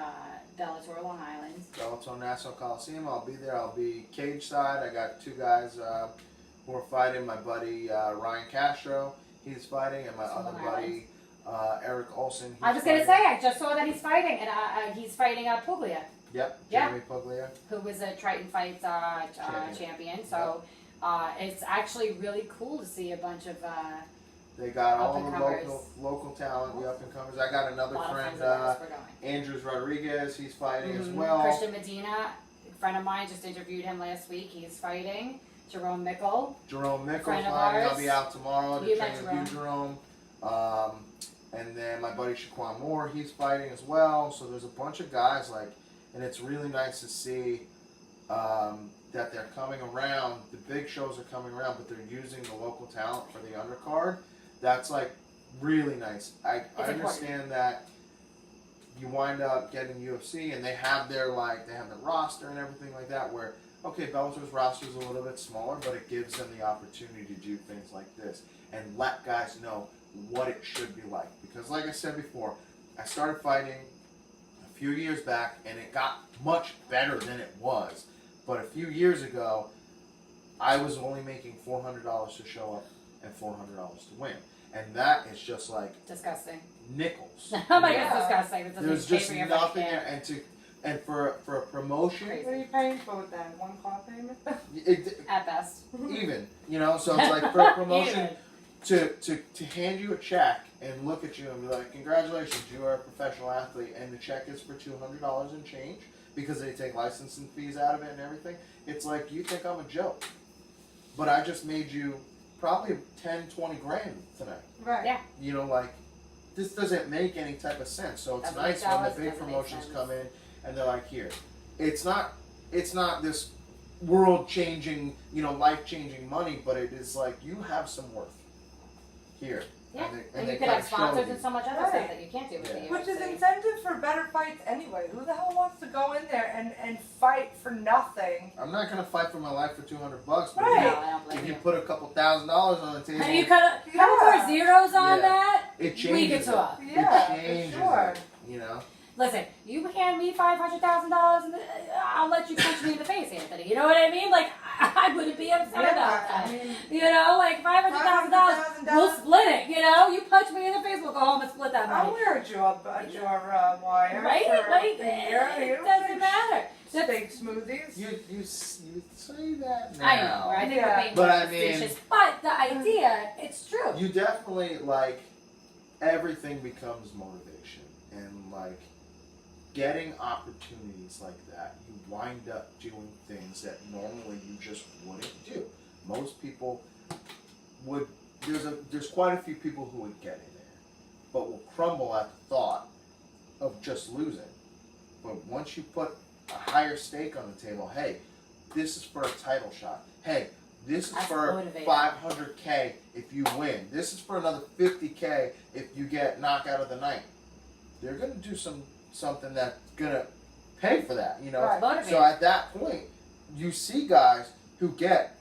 Bellator Long Island. Bellator National Coliseum. I'll be there. I'll be cage side. I got two guys who are fighting. My buddy Ryan Castro, he's fighting, and my other buddy Eric Olson. I was going to say, I just saw that he's fighting, and he's fighting Puglia. Yep, Yeah. Jeremy Puglia. Who was a Triton Fights champion. So it's actually really cool to see a bunch of They got all the up-and-comers. local talent, the up-and-comers. I got another a lot of friend, friends of ours were going. Andrews Rodriguez, he's fighting as well. Christian Medina, a friend of mine, just interviewed him last week. He's fighting. Jerome Mickle. Jerome Mickle friend of fighting. ours. I'll be out tomorrow to You train met with you, Jerome. And then my buddy Shaquan Moore, he's fighting as well. So there's a bunch of guys, like, and it's really nice to see that they're coming around. The big shows are coming around, but they're using the local talent for the undercard. That's, like, really nice. I understand that you wind up getting UFC, and they have their roster and everything like that, where, okay, Bellator's roster is a little bit smaller, but it gives them the opportunity to do things like this and let guys know what it should be like. Because like I said before, I started fighting a few years back, and it got much better than it was. But a few years ago, I was only making $400 to show up and $400 to win. And that is just like Disgusting. nickels. Oh my God, it's disgusting. It doesn't There's pay just for your nothing fight there, and for a promotion, Crazy. What are you paying for with that? One car payment? At best. Even, you know, so it's like for a promotion Even. to hand you a check and look at you and be like, congratulations, you are a professional athlete, and the check is for $200 and change because they take licensing fees out of it and everything. It's like, you think I'm a joke, but I just made you probably 10, 20 grand tonight. Right. Yeah. You know, like, this doesn't make any type of sense. So it's Doesn't nice make when the dollars, big doesn't make promotions sense. come in and they're like, here. It's not this world changing, you know, life changing money, but it is like, you have some worth here. Yeah. And you they could have kinda show sponsors you. and so much other stuff that you can't do with the UFC. Which is incentive for better fights anyway. Who the hell wants to go in there and fight for nothing? I'm not gonna fight for my life for $200, but No, Right. I don't blame if you you. put a couple $1,000 on the table, And you cut a couple Yeah. more zeros on Yeah. that, it we changes can talk. Yeah, it changes for sure. it, you know. Listen, you hand me $500,000, and I'll let you punch me in the face, Anthony. You know what I mean? Like, I wouldn't be upset about that. I mean, You know, like $500,000, we'll split it. You know, you punch me in the face, we'll go home and split that I'll money. wear a jaw wire Right? for Like, a year. it doesn't matter. Steak smoothies. You say that now. I know, I think Yeah. we're being But I mean- facetious, but the idea, it's true. You definitely, like, everything becomes motivation, and like getting opportunities like that, you wind up doing things that normally you just wouldn't do. Most people would there's quite a few people who would get in there, but will crumble at the thought of just losing. But once you put a higher stake on the table, hey, this is for a title shot. Hey, this is That's for motivating. $500K if you win. This is for another $50K if you get knockout of the night. They're gonna do something that's gonna pay for that, you know. Right. Motivating. So at that point, you see guys who get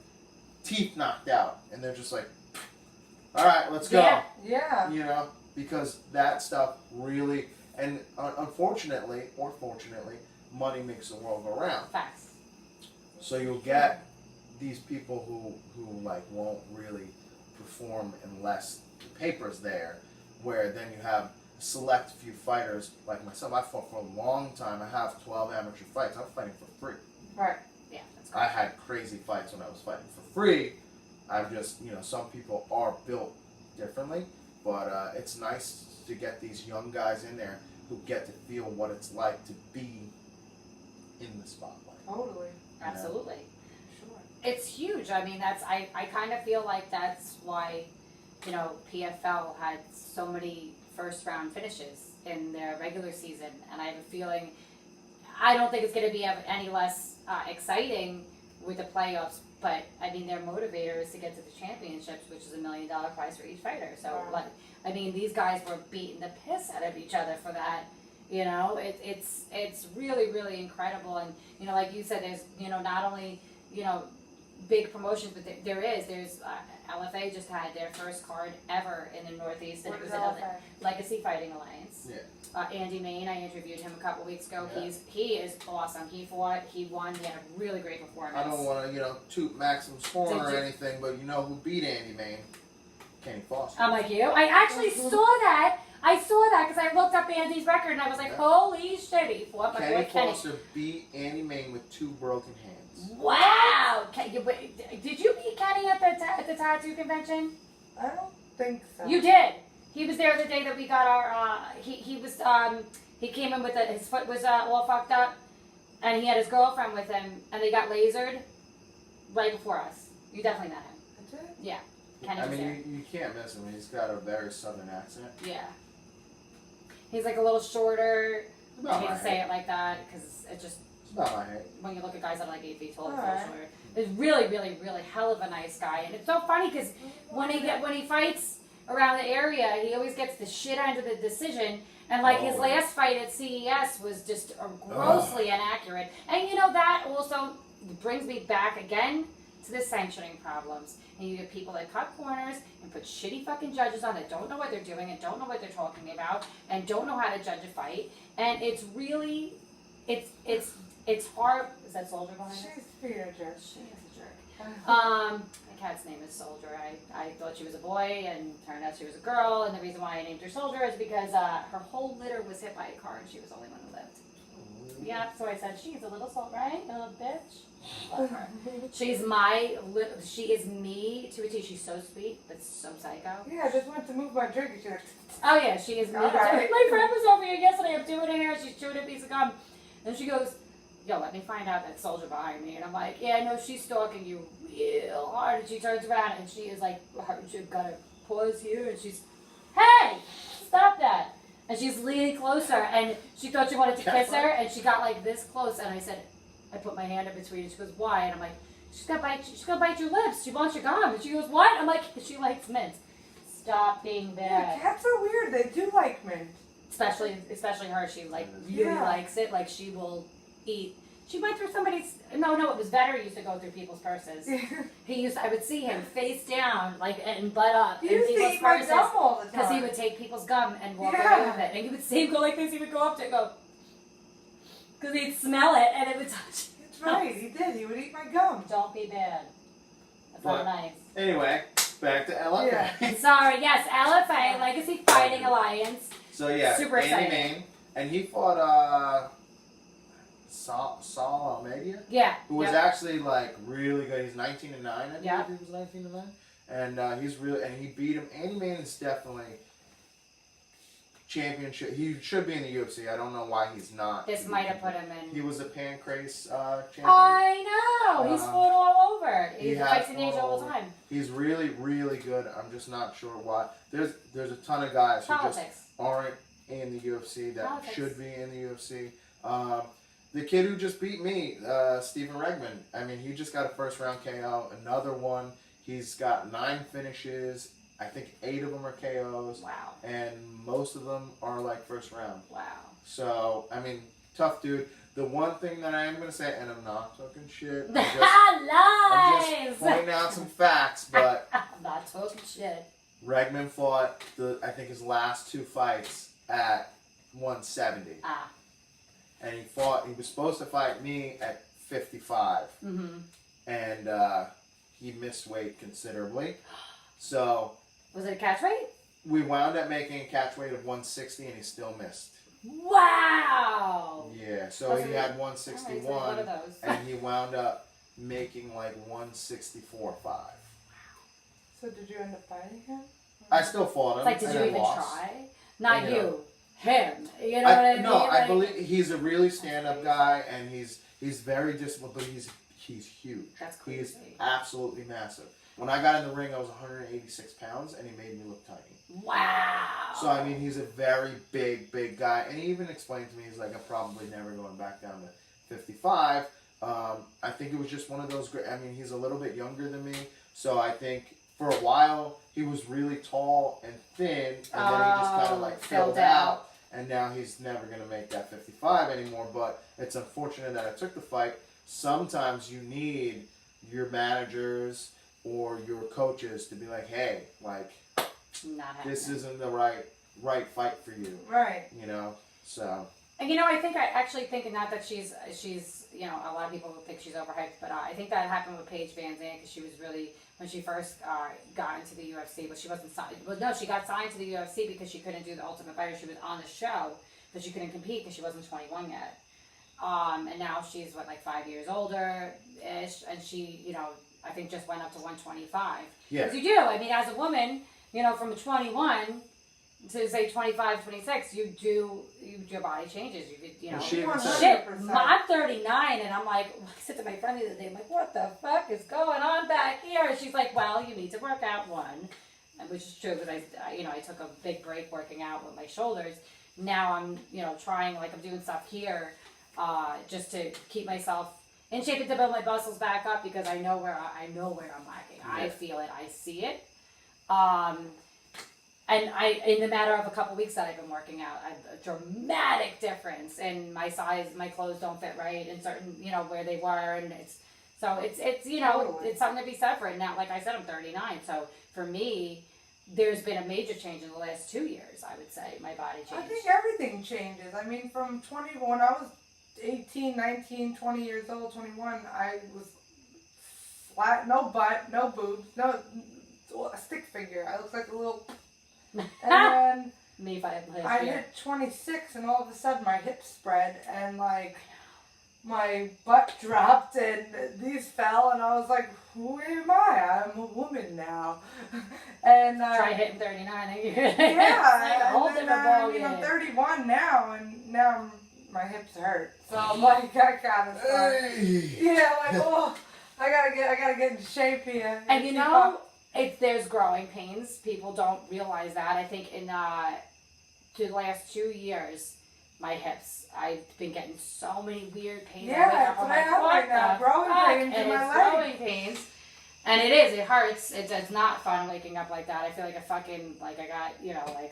teeth knocked out, and they're just like, all right, let's go. Yeah. Yeah. You know, because that stuff really, and unfortunately, or fortunately, money makes the world go round. Facts. So you'll get these people who like won't really perform unless the paper's there, where then you have a select few fighters like myself. I fought for a long time. I have 12 amateur fights. I'm fighting for free. Right. Yeah, that's I had crazy fights when I was fighting for free. I'm just, you know, some people are built differently, but it's nice to get these young guys in there who get to feel what it's like to be in the spotlight. Totally. Absolutely. Sure. It's huge. I mean, I kind of feel like that's why, you know, PFL had so many first round finishes in their regular season, and I have a feeling, I don't think it's going to be any less exciting with the playoffs, but I mean, their motivator is to get to the championships, which is $1 million prize for each fighter. So, Wow. like, I mean, these guys were beating the piss out of each other for that. You know, it's really, really incredible. And, you know, like you said, there's, you know, not only, you know, big promotions, but there's LFA just had their first card ever in the Northeast, and What it was is another LFA? Legacy Fighting Alliance. Yeah. Andy Main, I interviewed him a couple weeks ago. Yeah. He is awesome. He fought, he won, he had a really great performance. I don't want to, you know, toot Maxim's horn or Did you- anything, but you know who beat Andy Main? Kenny Foster. I'm like you. I actually saw that. I saw that because I looked up Andy's record and I was like, Yeah. holy shit, he fought my Kenny boy Kenny. Foster beat Andy Main with 2 broken hands. Wow! Did you meet Kenny at the tattoo convention? I don't think so. You did. He was there the day that we got our. He came in with his foot was all fucked up, and he had his girlfriend with him, and they got lasered right before us. You definitely met him. That's it? Yeah, Kenny I was there. mean, you can't miss him. He's got a very southern accent. Yeah. He's like a little shorter. I About hate my to say height. it like that because it just It's about my height. when you look at guys that are like 8 feet tall, it's Alright. a little shorter. He's really, really, really hell of a nice guy, and it's so funny because when he fights around the area, he always gets the shit end of the decision. And like his Oh. last fight at CES was just grossly inaccurate. And you know that also brings me back again to the sanctioning problems. And you get people that cut corners and put shitty fucking judges on that don't know what they're doing and don't know what they're talking about and don't know how to judge a fight. And it's really, it's hard. Is that Soldier behind us? She's being a jerk. She is a jerk. My cat's name is Soldier. I thought she was a boy and turned out she was a girl. And the reason why I named her Soldier is because her whole litter was hit by a car and she was the only one who lived. Yeah, so I said, she's a little salt, right? A little bitch. Love her. She is me to a T. She's so sweet, but so psycho. Yeah, I just went to move my drink and she's like, Oh yeah, she is me. All right. My friend was over here yesterday. I'm doing her hair. She's chewing a piece of gum, and she goes, "Yo, let me find out that Soldier behind me." And I'm like, "Yeah, no, she's stalking you real hard." And she turns around and she is like, "She's got to pause here," and she's, "Hey, stop that!" And she's leaning closer, and she thought she wanted to kiss her, and she got like this close, and I said, I put my hand in between, and she goes, "Why?" And I'm like, she's gonna bite your lips. She wants your gum." And she goes, "What?" I'm like, "She likes mint." Stop being yeah, bad. cats are weird. They do like mint. Especially her. She like really Yeah. likes it. Like she will eat. She went through somebody's. No, it was Vetter used to go through people's purses. I would see him face down, like and butt up He in used to people's eat my purses gum all the because he time. would take people's gum and walk Yeah. away with it, and you would see him go like this. He would go up to it, go because he'd smell it and it would touch. That's right, he did. He would eat my gum. Don't be bad. That's What? not nice. Anyway, back to LFA. Yeah. Sorry. Yes, LFA Legacy Fighting Alliance. So yeah, Super Andy exciting. Main, and he fought Saul Almeida, Yeah. who was Yep. actually like really good. He's 19-9, I believe Yeah. he was 19-9, and he's really, and he beat him. Andy Main is definitely championship. He should be in the UFC. I don't know why he's not. This might have put him in. He was a Pancrase champion. I know. He's fought all over. He has fights in fought Asia all the over. time. He's really, really good. I'm just not sure why. There's a ton of guys who just aren't in the UFC that should be in the UFC. The kid who just beat me, Stephen Regman. I mean, he just got a first round KO. Another one. He's got 9 finishes. I think 8 of them are KOs. Wow. And most of them are like first round. Wow. So, I mean, tough dude. The one thing that I am going to say, and I'm not talking shit. I'm just pointing out some facts, but I'm not talking shit. Regman fought, I think, his last 2 fights at 170. And he was supposed to fight me at 55. Mm-hmm. And he missed weight considerably. So... Was it a catch weight? We wound up making a catch weight of 160 and he still missed. Wow! Yeah, so he had 161 and he wound up making like 164.5. So did you end up fighting him? I still fought him. Like, did you even try? Not you. Him. You know what I mean? No, I believe he's a really stand-up guy and he's very disciplined, but he's huge. That's crazy. He's absolutely massive. When I got in the ring, I was 186 pounds, and he made me look tiny. Wow. So, I mean, he's a very big guy. And he even explained to me, he's like, I'm probably never going back down to 55. I think it was just one of those great... I mean, he's a little bit younger than me. So, I think for a while, he was really tall and thin. And then he just kind of, like, filled out. And now he's never going to make that 55 anymore. But it's unfortunate that I took the fight. Sometimes you need your managers... or your coaches to be like, hey, like, this isn't the right fight for you. Right. You know, so. And I actually think not that she's, a lot of people think she's overhyped, but I think that happened with Paige Van Zandt because she was really, when she first got into the UFC, but she wasn't signed. Well, no, she got signed to the UFC because she couldn't do the Ultimate Fighter. She was on the show, but she couldn't compete because she wasn't 21 yet. And now she's, 5 years older-ish, and she, I think just went up to 125. Yeah. Because you do. I mean, as a woman, from a 21 to say 25, 26, your body changes. Shit. I'm 39, and I'm like, I said to my friend the other day, I'm like, what the fuck is going on back here? And she's like, well, you need to work out one, which is true because I took a big break working out with my shoulders. Now I'm, trying, I'm doing stuff here, just to keep myself in shape and to build my muscles back up because I know where I'm lacking. Yeah. I feel it. I see it. And in the matter of a couple weeks that I've been working out, a dramatic difference in my size. My clothes don't fit right in certain, where they were, and it's it's something to be said for it. Now, like I said, I'm 39, so for me, there's been a major change in the last 2 years. I would say my body changed. I think everything changes. I mean, from 21, when I was 18, 19, 20 years old, 21, I was flat, no butt, no boobs, no a stick figure. I looked like a little... And then me if I hit 26 and all of a sudden my hips spread and my butt dropped and these fell and I was like, who am I? I'm a woman now. And try hitting 39. Yeah. A whole different ballgame. I'm 31 now and now my hips hurt. So I'm like, I gotta start. Yeah, oh, I gotta get in shape here. And there's growing pains. People don't realize that. I think in the last 2 years, my hips, I've been getting so many weird pains. Yeah, that's what I have right now. Growing pains in my legs. Growing pains. And it hurts. It's not fun waking up like that. I feel like I got,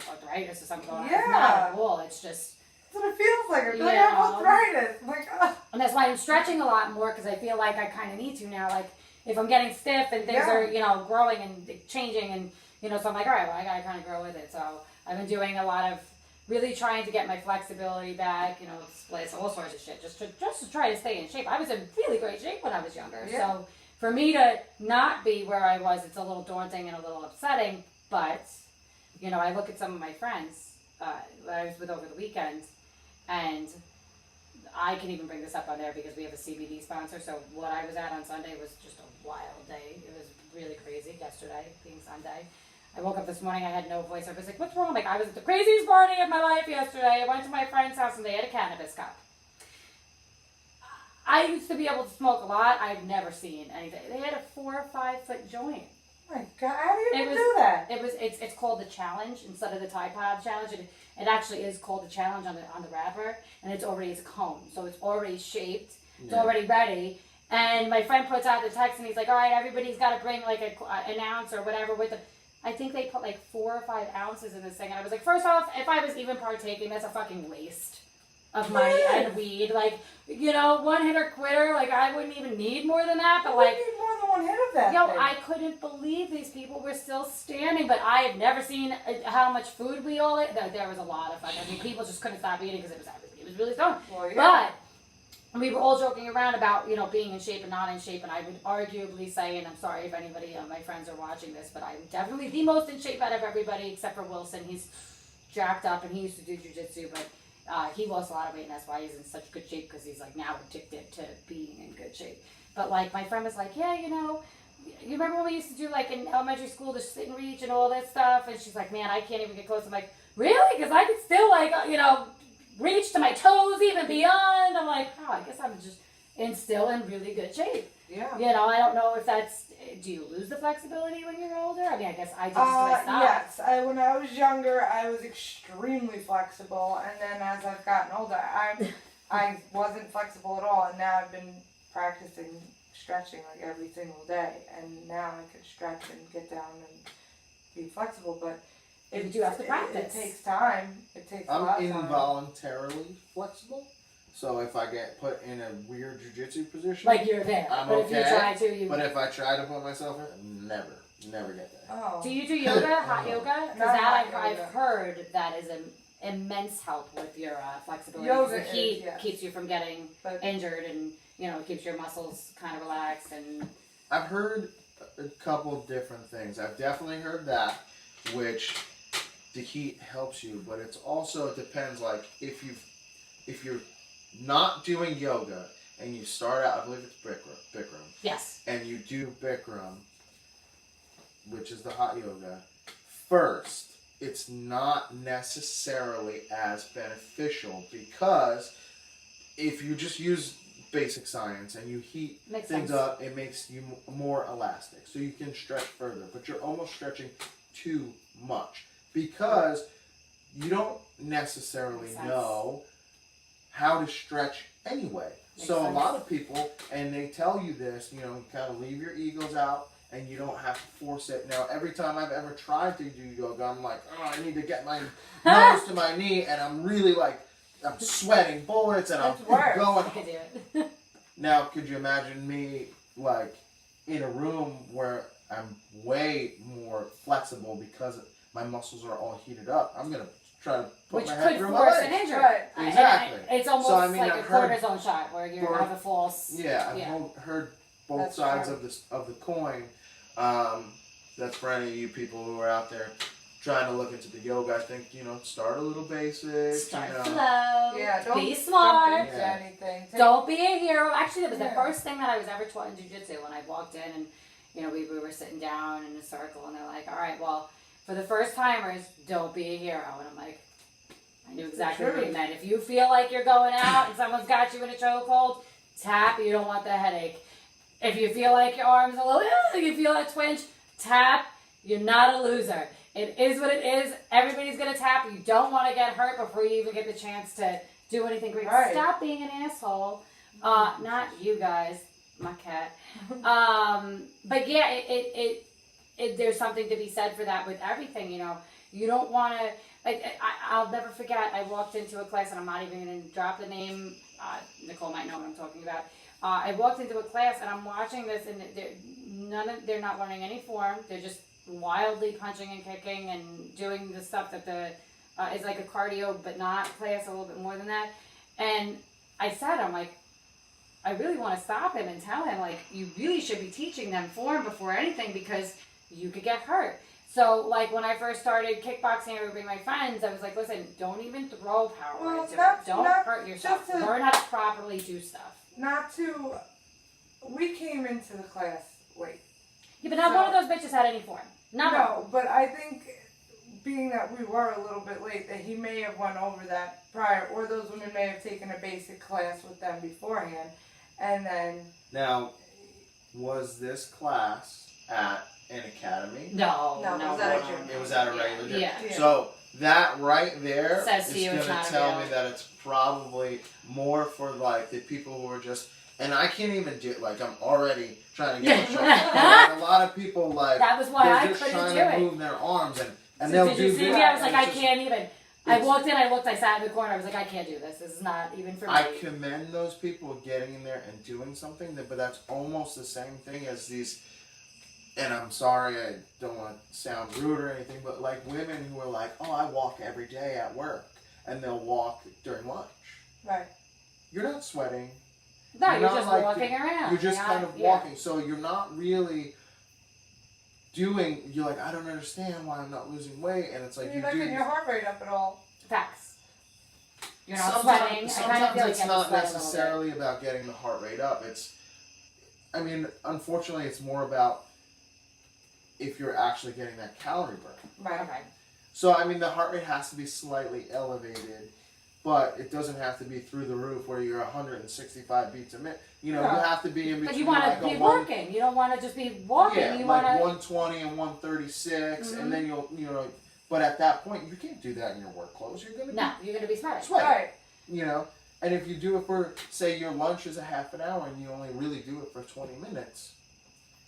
arthritis or something going on. Yeah. It's not cool. It's just... That's what it feels like. I feel like I have arthritis. And that's why I'm stretching a lot more because I feel like I kind of need to now. Like, if I'm getting stiff and things are, growing and changing and, so I'm like, all right, well, I got to kind of grow with it. So I've been doing a lot of really trying to get my flexibility back, splits, all sorts of shit, just to try to stay in shape. I was in really great shape when I was younger. Yeah. So for me to not be where I was, it's a little daunting and a little upsetting. But, I look at some of my friends that I was with over the weekend, and I can even bring this up on there because we have a CBD sponsor. So what I was at on Sunday was just a wild day. It was really crazy yesterday, being Sunday. I woke up this morning, I had no voice. I was like, what's wrong? I'm like, I was at the craziest party of my life yesterday. I went to my friend's house and they had a cannabis cup. I used to be able to smoke a lot. I've never seen anything. They had a 4 or 5 foot joint. Oh my God, how do you even do that? It's called the challenge instead of the Tide Pod challenge. It actually is called the challenge on the wrapper, and it's a cone, so it's already shaped. It's already ready. And my friend puts out the text, and he's like, "All right, everybody's got to bring like an ounce or whatever with them." I think they put like 4 or 5 ounces in this thing, and I was like, first off, if I was even partaking, that's a fucking waste of money and weed. Like, you know, one hitter quitter. Like, I wouldn't even need more than that, but like. need more than one hit of that Yo, thing. I couldn't believe these people were still standing, but I have never seen how much food we all ate. There was a lot of fun. I mean, people just couldn't stop eating because everybody was really stoned. Well, yeah. But we were all joking around about, you know, being in shape and not in shape, and I would arguably say, and I'm sorry if anybody of my friends are watching this, but I'm definitely the most in shape out of everybody except for Wilson. He's jacked up, and he used to do jiu-jitsu, but he lost a lot of weight, and that's why he's in such good shape, because he's like now addicted to being in good shape. But like my friend was like, yeah, you know, you remember when we used to do like in elementary school the sit and reach and all that stuff? And she's like, man, I can't even get close. I'm like, really? Because I could still like, you know, reach to my toes, even beyond. I'm like, oh, I guess I'm just still in really good shape. Yeah. You know, I don't know if that's, do you lose the flexibility when you're older? I mean, I guess I just stop. Yes. When I was younger, I was extremely flexible, and then as I've gotten older, I wasn't flexible at all, and now I've been practicing stretching like every single day, and now I can stretch and get down and be flexible, but You do have to practice. It takes time. It takes a lot I'm of time. involuntarily flexible, so if I get put in a weird jiu-jitsu position, Like you're there. I'm but okay. if you try to, you. But if I try to put myself in, never get there. Oh. Do you do yoga, hot yoga? Because Not that hot I've yoga. heard that is an immense help with your flexibility. Yoga The heat is, yes. keeps you from getting But injured, and you know, it keeps your muscles kind of relaxed. And I've heard a couple of different things. I've definitely heard that, which the heat helps you, but it's also, it depends, like if you're not doing yoga and you start out, I believe it's Bikram, yes, and you do Bikram, which is the hot yoga, first, it's not necessarily as beneficial, because if you just use basic science and you heat Makes things sense. up, it makes you more elastic, so you can stretch further, but you're almost stretching too much, because you don't necessarily Makes sense. know how to stretch anyway. Makes So a sense. lot of people, and they tell you this, you know, you kind of leave your egos out and you don't have to force it. Now, every time I've ever tried to do yoga, I'm like, oh, I need to get my nose to my knee, and I'm really like, I'm sweating bullets, and I'm That's worse. I going. could do it. Now, could you imagine me, like, in a room where I'm way more flexible because my muscles are all heated up? I'm going to try to put Which my head could through my force an legs. injury. Right. Exactly. It's almost So, I mean, like I've a heard- cortisone shot where you have a false. Yeah, I've Yeah. heard both That's sides true. of the coin. That's for any of you people who are out there trying to look into the yoga. I think, you know, start a little basic. Start you know. slow. Yeah, don't be jump smart. into Yeah. anything. Don't be a hero. Actually, it was the Yeah. first thing that I was ever taught in jiu-jitsu when I walked in, and you know, we were sitting down in a circle, and they're like, all right, well, for the first timers, don't be a hero. And I'm like, I knew exactly what he meant. If you feel like you're going out and someone's got you in a chokehold, tap. You don't want the headache. If you feel like your arm's a little, you feel a twinge, tap. You're not a loser. It is what it is. Everybody's going to tap. You don't want to get hurt before you even get the chance to do anything great. Right. Stop being an asshole. Not you guys. My cat. But yeah, it there's something to be said for that with everything, you know. You don't want to, like, I'll never forget, I walked into a class, and I'm not even going to drop the name, Nicole might know what I'm talking about. I walked into a class, and I'm watching this, and they're not learning any form. They're just wildly punching and kicking and doing the stuff that is like a cardio, but not class, a little bit more than that. And I said, I'm like, I really want to stop him and tell him, like, you really should be teaching them form before anything, because you could get hurt. So, like, when I first started kickboxing, I would bring my friends, I was like, listen, don't even throw power Well, into not- it. Don't not hurt yourself. just to- Learn how to properly do stuff. Not to. We came into the class late. Yeah, but not one of those bitches had any form. No, but I think being that we were a little bit late, that he may have went over that prior, or those women may have taken a basic class with them beforehand, and then. Now, was this class at an academy? No, No, it was at a gym. It was at a regular gym. Yeah. So that right there Says is to you going it's to not tell me available. that it's probably more for like the people who are just. And I can't even do like I'm already trying to get in trouble. Like, a lot of people like That was why they're I just couldn't trying do to it. move their arms and So they'll did do you see this. me? I was like, and I it's just- can't even. I it's- walked in, I looked, I sat in the corner, I was like, I can't do this. This is not even for me. I commend those people getting in there and doing something, but that's almost the same thing as these. And I'm sorry, I don't want to sound rude or anything, but like women who are like, oh, I walk every day at work, and they'll walk during lunch. Right. You're not sweating. No, You're you're not just like- walking around. You're just You're kind not- of yeah. walking, so you're not really doing. You're like, I don't understand why I'm not losing weight, and it's like You're you not do. getting your heart rate up at all. Facts. You're not sometimes, sweating. I kind of sometimes feel like it's you have to not sweat a little necessarily about getting the heart rate up. I mean, unfortunately, it's more about if you're actually getting that calorie burn. bit. Right. Okay. So, I mean, the heart rate has to be slightly elevated, but it doesn't have to be through the roof where you're 165 beats a minute. You know, No. you have to be in between. But you want like to a be one- working. You don't want to just be walking. Yeah, you like want to. 120 and 136, Mhm. and then you know, but at that point, you can't do that in your work clothes. You're gonna No, you're going to be sweating. sweat. Right. You know, and if you do it for, say, your lunch is a half an hour, and you only really do it for 20 minutes,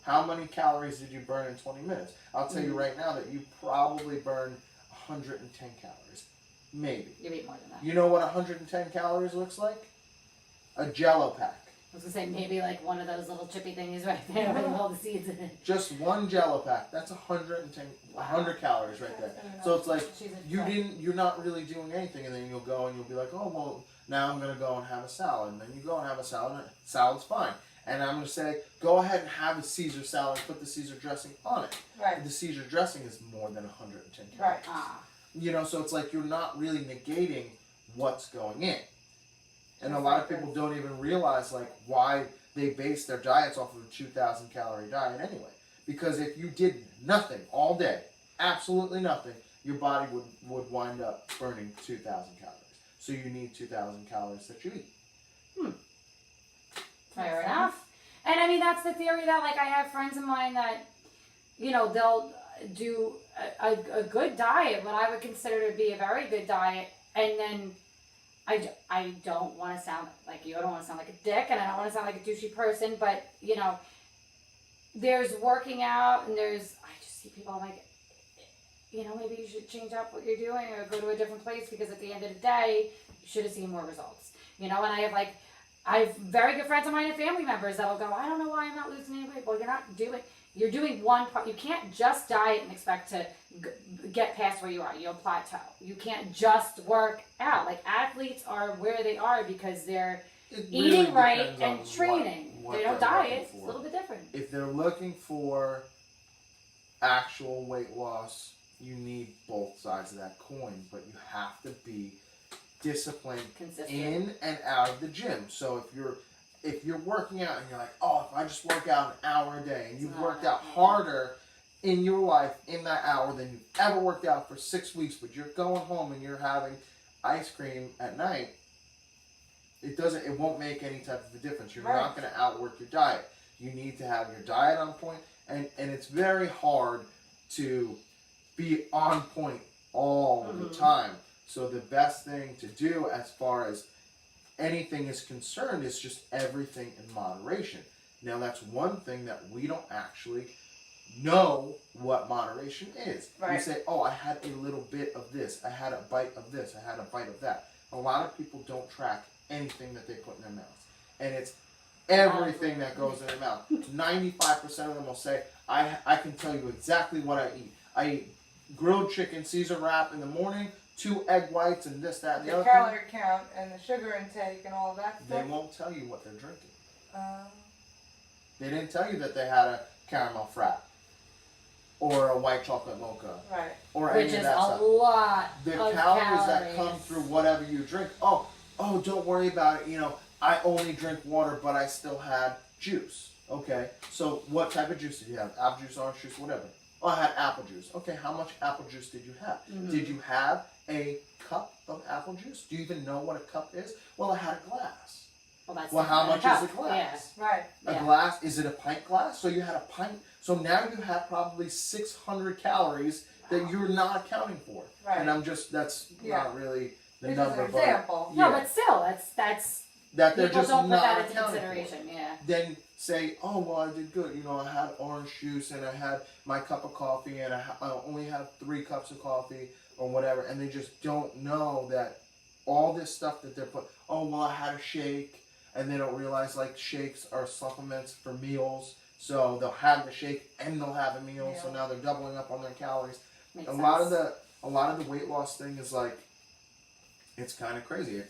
how many calories did you burn in 20 minutes? I'll tell you right now that you probably burned 110 calories, maybe. You eat more than that. You know what 110 calories looks like? A Jello pack. I was going to say maybe like one of those little chippy thingies right there with all the seeds in it. Just one Jello pack. That's 100 calories right there. So it's like She's a you're not really doing anything, and then you'll go and you'll be like, oh well, now I'm gonna go and have a salad, and then you go and have a salad, and salad's fine. And I'm gonna say, go ahead and have a Caesar salad, put the Caesar dressing on it. Right. The Caesar dressing is more than 110 calories. Right. Ah. You know, so it's like you're not really negating what's going in. And a lot of people don't even realize like why they base their diets off of a 2,000 calorie diet anyway. Because if you did nothing all day, absolutely nothing, your body would wind up burning 2,000 calories. So you need 2,000 calories that you eat. Fair enough. And I mean, that's the theory that, like, I have friends of mine that, you know, they'll do a good diet, what I would consider to be a very good diet, and then I don't want to sound like you, I don't want to sound like a dick, and I don't want to sound like a douchey person, but, you know, there's working out, and I just see people, I'm like, you know, maybe you should change up what you're doing or go to a different place, because at the end of the day, you should have seen more results. You know, and I have very good friends of mine and family members that'll go, I don't know why I'm not losing any weight. Well, you're doing one part. You can't just diet and expect to get past where you are. You'll plateau. You can't just work out. Like, athletes are where they are because they're It really eating right depends on and training. what They don't they're looking diet. It's for. a little bit different. If they're looking for actual weight loss, you need both sides of that coin, but you have to be disciplined Consistent. in and out of the gym. So if you're working out and you're like, oh, if I just work out an hour a day, and you've worked out harder in your life in that hour than you've ever worked out for 6 weeks, but you're going home and you're having ice cream at night, it won't make any type of a difference. You're not going to outwork your diet. You need to have your diet on point, and it's very hard to be on point all the time. So the best thing to do as far as anything is concerned is just everything in moderation. Now that's one thing that we don't actually know what moderation is. Right. We say, oh, I had a little bit of this, I had a bite of this, I had a bite of that. A lot of people don't track anything that they put in their mouths. And it's everything that goes in their mouth. 95% of them will say, I can tell you exactly what I eat. I eat grilled chicken Caesar wrap in the morning, 2 egg whites, and this, that, and the The other thing. calorie count and the sugar intake and all that They stuff. won't tell you what they're drinking. Um, They didn't tell you that they had a caramel frap or a white chocolate mocha right. or Which any is of that a stuff. lot The of calories that come through whatever you drink. Oh, don't worry about it. You know, I only drink water, but I still had juice. Okay, so what type of juice did you have? Apple juice, orange juice, whatever. Oh, I had apple juice. Okay, how much apple juice did you have? Did you have a cup of apple juice? Do you even know what a cup is? Well, I had a glass. Well, How much is a glass? Yeah. Right. A glass, is it a pint glass? So you had a pint. So now you have probably 600 calories that you're not accounting for. Right. And that's not really the number. An example. No, but still, that's that they're people just don't put not that into accounting consideration. for. Yeah. Then say, oh, well, I did good. You know, I had orange juice and I had my cup of coffee and I only have 3 cups of coffee or whatever. And they just don't know that all this stuff that they're put, oh, well, I had a shake. And they don't realize, like, shakes are supplements for meals. So they'll have the shake and they'll have a meal. So now they're doubling up on their calories. Makes A sense. lot of the weight loss thing is like, it's kind of crazy.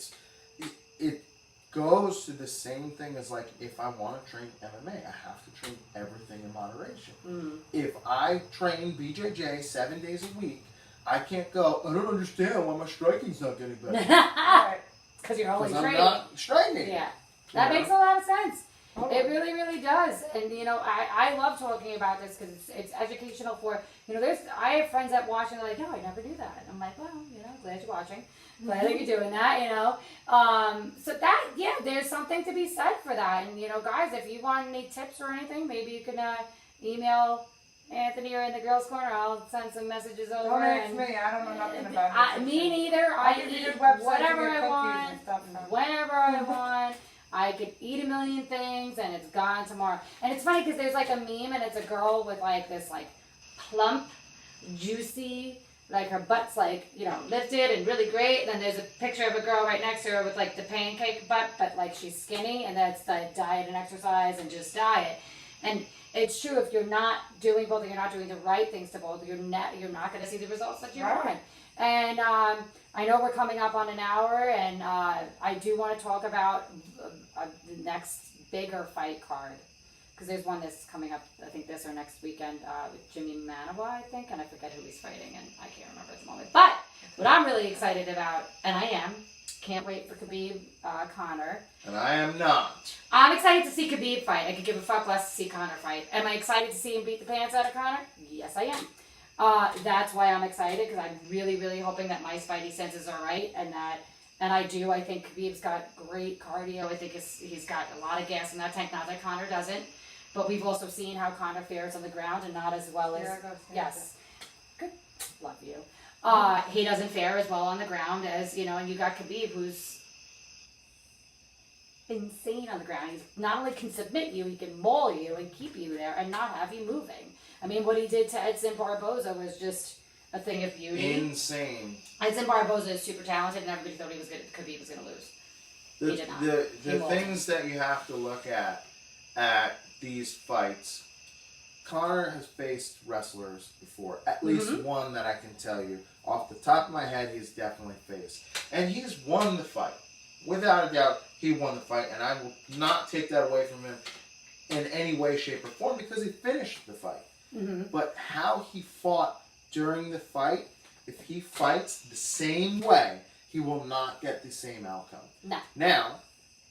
It goes to the same thing as, like, if I want to train MMA, I have to train everything in moderation. If I train BJJ 7 days a week, I can't go, I don't understand why my striking's not getting better. Right. Because you're only 'Cause I'm training. not striking. Yeah. That You know? makes a lot of sense. Totally. It really, really does. And, you know, I love talking about this because it's educational for, you know, I have friends that watch and they're like, no, I never do that. I'm like, well, you know, glad you're watching. Glad that you're doing that, you know. So that, yeah, there's something to be said for that. And, you know, guys, if you want any tips or anything, maybe you can email Anthony or in the girls' corner. I'll send some messages over. Don't ask me. I don't know nothing about it. Me neither. I'll I give you eat good websites whatever to get I cookies want, and stuff from. whenever I want. I could eat a million things and it's gone tomorrow. And it's funny because there's like a meme and it's a girl with like this like plump, juicy, like her butt's like, you know, lifted and really great. And then there's a picture of a girl right next to her with like the pancake butt, but like she's skinny, and that's the diet and exercise and just diet. And it's true, if you're not doing both, and you're not doing the right things to both, you're not going to see the results that you want. And I know we're coming up on an hour, and I do want to talk about the next bigger fight card, because there's one that's coming up, I think this or next weekend, with Jimmy Manawa, I think, and I forget who he's fighting, and I can't remember at the moment. But what I'm really excited about, and I can't wait for Khabib Conor. And I am not. I'm excited to see Khabib fight. I could give a fuck less to see Conor fight. Am I excited to see him beat the pants out of Conor? Yes, I am. That's why I'm excited, because I'm really, really hoping that my spidey senses are right, and I think Khabib's got great cardio. I think he's got a lot of gas in that tank. Not that Conor doesn't, but we've also seen how Conor fares on the ground, and not as well as yes, good, love you. He doesn't fare as well on the ground as, you know, and you got Khabib, who's insane on the ground. He not only can submit you, he can maul you and keep you there and not have you moving. I mean, what he did to Edson Barboza was just a thing of beauty. Insane. Edson Barboza is super talented, and everybody thought Khabib was going to lose. He did not. The things that you have to look at these fights, Conor has faced wrestlers before. At least one that I can tell you. Off the top of my head, he's definitely faced. And he's won the fight. Without a doubt, he won the fight, and I will not take that away from him in any way, shape, or form, because he finished the fight. But how he fought during the fight, if he fights the same way, he will not get the same outcome. No. Now,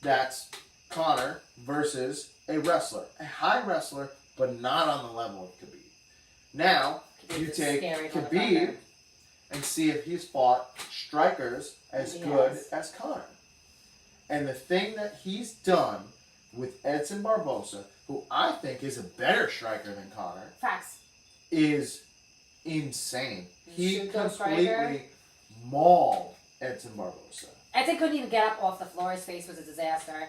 that's Conor versus a wrestler. A high wrestler, but not on the level of Khabib. Now, you take Khabib and see if he's fought strikers as good as Conor. And the thing that he's done with Edson Barboza, who I think is a better striker than Conor, Facts. is insane. He Pseudo completely striker. mauled Edson Barboza. Edson couldn't even get up off the floor. His face was a disaster.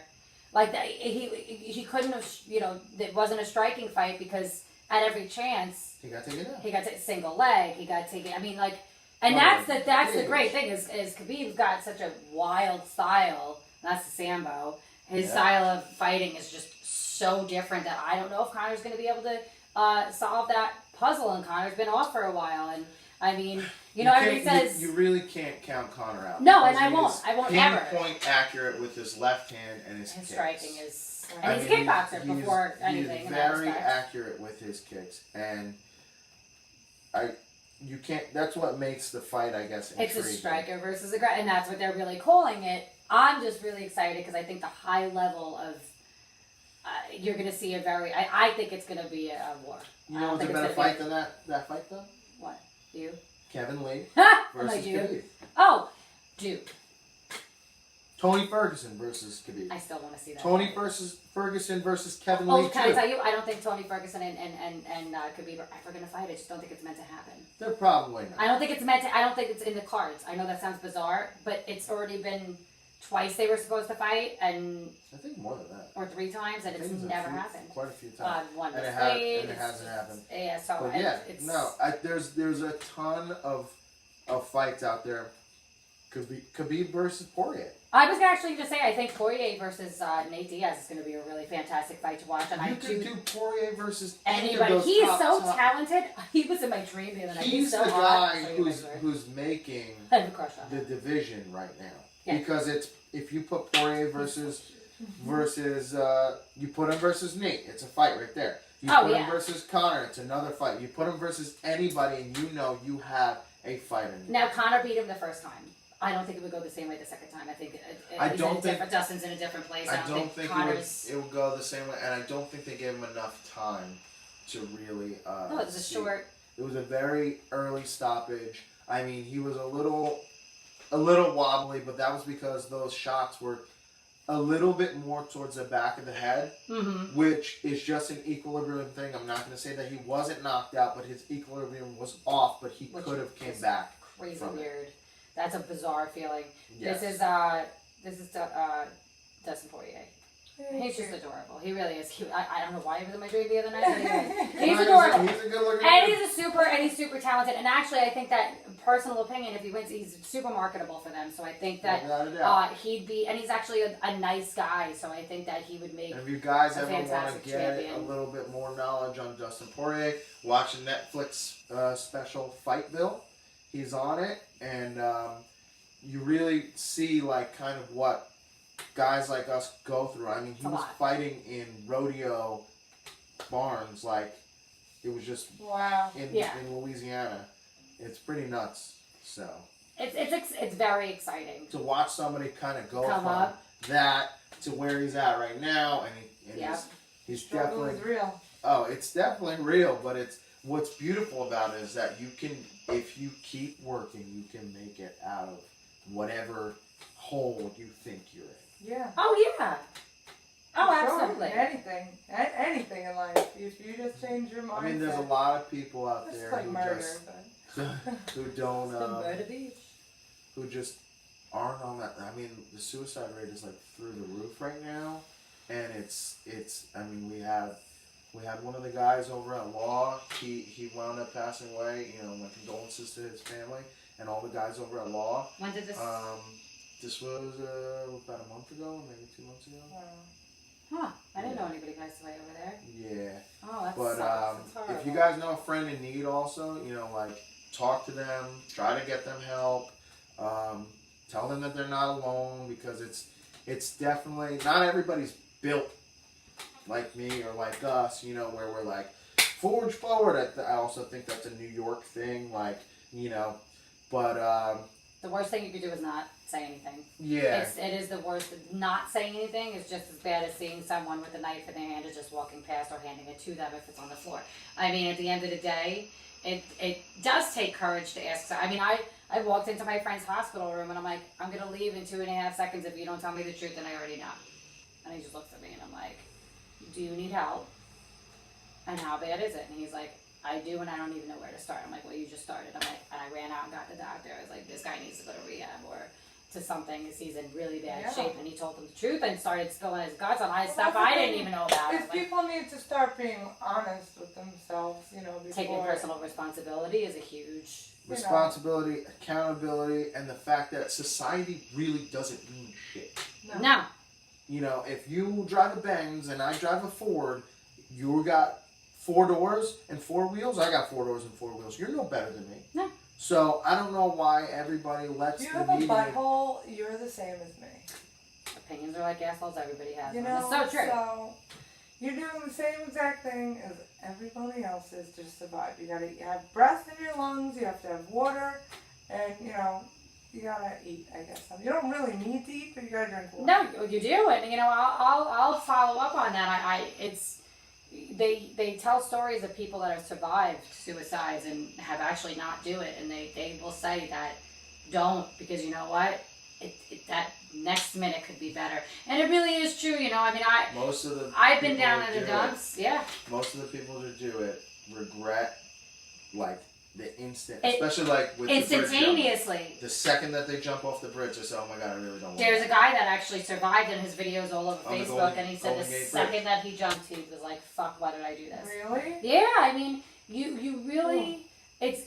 Like, he couldn't have, you know, it wasn't a striking fight because at every chance, He got taken out. he got single leg, he got taken, I mean, like, and that's the great thing is Khabib's got such a wild style. That's the Sambo. His style of fighting is just so different that I don't know if Conor's going to be able to solve that puzzle. And Conor's been off for a while. And I mean, you know, everybody says you really can't count Conor out. No, and I because won't. I won't he is ever. Pinpoint accurate with his left hand and his kicks. Striking is, I and he's a kickboxer he's before anything. He's in that very respect. accurate with his kicks, and you can't. That's what makes the fight, I guess, intriguing. It's a striker versus a guy, and that's what they're really calling it. I'm just really excited because I think the high level of you're going to see a very. I think it's going to be a war. You know what's a better fight than that fight though? What? You? Kevin Lee versus Like you. Khabib. Oh, dude. Tony Ferguson versus Khabib. I still want to see that. Tony Ferguson versus Kevin Lee. Can I tell you? I don't think Tony Ferguson and Khabib are ever going to fight. I just don't think it's meant to happen. They're probably not. I don't think it's meant to. I don't think it's in the cards. I know that sounds bizarre, but it's already been twice they were supposed to fight, and I think more than that. or 3 times, and it's never happened. Quite a few times. One and mistake. it hasn't happened. Yeah, so But yeah, there's a ton of fights out there. Khabib versus Poirier. I was actually going to say, I think Poirier versus Nate Diaz is going to be a really fantastic fight to watch. And you could do Poirier versus anybody. He is so talented. He was in my dream the other night. He's so the hot. guy who's making the division right now. Yeah. Because it's if you put Poirier versus you put him versus Nate, it's a fight right there. You put him versus Conor, it's another fight. You put him versus anybody, and you have a fight in you. Now Conor beat him the first time. I don't think it would go the same way the second time. I think Dustin's in a different place. I don't think it would go the same way, and I don't think they gave him enough time to really. No, it was a short. It was a very early stoppage. I mean, he was a little wobbly, but that was because those shots were a little bit more towards the back of the head, which is just an equilibrium thing. I'm not going to say that he wasn't knocked out, but his equilibrium was off, but he could have came back. Crazy weird. That's a bizarre feeling. Yes. This is Dustin Poirier. He's just adorable. He really is. I don't know why he was in my dream the other night. But he's adorable. He's a good looking and he's super talented. And actually, I think that personal opinion, if he wins, he's super marketable for them. So I think that he'd be, and he's actually a nice guy. So I think that he would make. And if you guys ever want fantastic to get champion. a little bit more knowledge on Dustin Poirier, watch the Netflix special Fightville. He's on it, and you really see like kind of what guys like us go through. I mean, he was fighting in rodeo barns, like it was just in Louisiana. It's pretty nuts. So it's very exciting to watch somebody kind of go from that to where he's at right now, and he's definitely real. Oh, it's definitely real, but what's beautiful about it is that you can, if you keep working, you can make it out of whatever hole you think you're in. Yeah. Oh, yeah. Oh, absolutely. Anything in life. If you just change your mindset. I mean, there's a lot of people out it's there like who murder, who just aren't on that. I mean, the suicide rate is like through the roof right now, and it's. I mean, we had one of the guys over at Law. He wound up passing away. You know, my condolences to his family and all the guys over at Law. When did this? This was about a month ago, maybe 2 months ago. Huh. I didn't know anybody passed away over there. Yeah. Oh, that's But if you guys know a friend in need also, you know, like, talk to them, try to get them help, tell them that they're not alone, because it's definitely, not everybody's built like me or like us, you know, where we're like, forge forward. I also think that's a New York thing, like, you know, but... the worst thing you could do is not say anything. Yeah. It is the worst. Not saying anything is just as bad as seeing someone with a knife in their hand and just walking past or handing it to them if it's on the floor. I mean, at the end of the day, it does take courage to ask. I mean, I walked into my friend's hospital room and I'm like, I'm going to leave in 2.5 seconds if you don't tell me the truth, and I already know. And he just looks at me and I'm like, do you need help? And how bad is it? And he's like, I do, and I don't even know where to start. I'm like, well, you just started. I'm like, and I ran out and got the doctor. I was like, this guy needs to go to rehab or to something. He's in really bad shape. And he told them the truth and started spilling his guts on stuff I didn't even know about. People need to start being honest with themselves, you know, before. Taking personal responsibility is a huge... Responsibility, accountability, and the fact that society really doesn't mean shit. No. You know, if you drive a Benz and I drive a Ford, you got 4 doors and 4 wheels. I got 4 doors and 4 wheels. You're no better than me. No. So I don't know why everybody lets you have a butthole. You're the same as me. Opinions are like assholes. Everybody has them. It's so true. So you're doing the same exact thing as everybody else is to survive. You gotta have breath in your lungs. You have to have water, and you know. You gotta eat, I guess. You don't really need to eat, but you gotta drink water. No, you do, and you know I'll follow up on that. they tell stories of people that have survived suicides and have actually not do it, and they will say that don't, because you know what, that next minute could be better, and it really is true. You know, I mean, I've been down in the dumps. Yeah. Most of the people who do it regret like the instant, especially like with instantaneously. The bridge the second that they jump off the bridge, they say, "Oh my god, I really don't want." There's a guy that actually survived, in his videos all over Facebook, and he said the second that he jumped, he was like, "Fuck, why did I do this?" Really? Yeah, I mean, you really,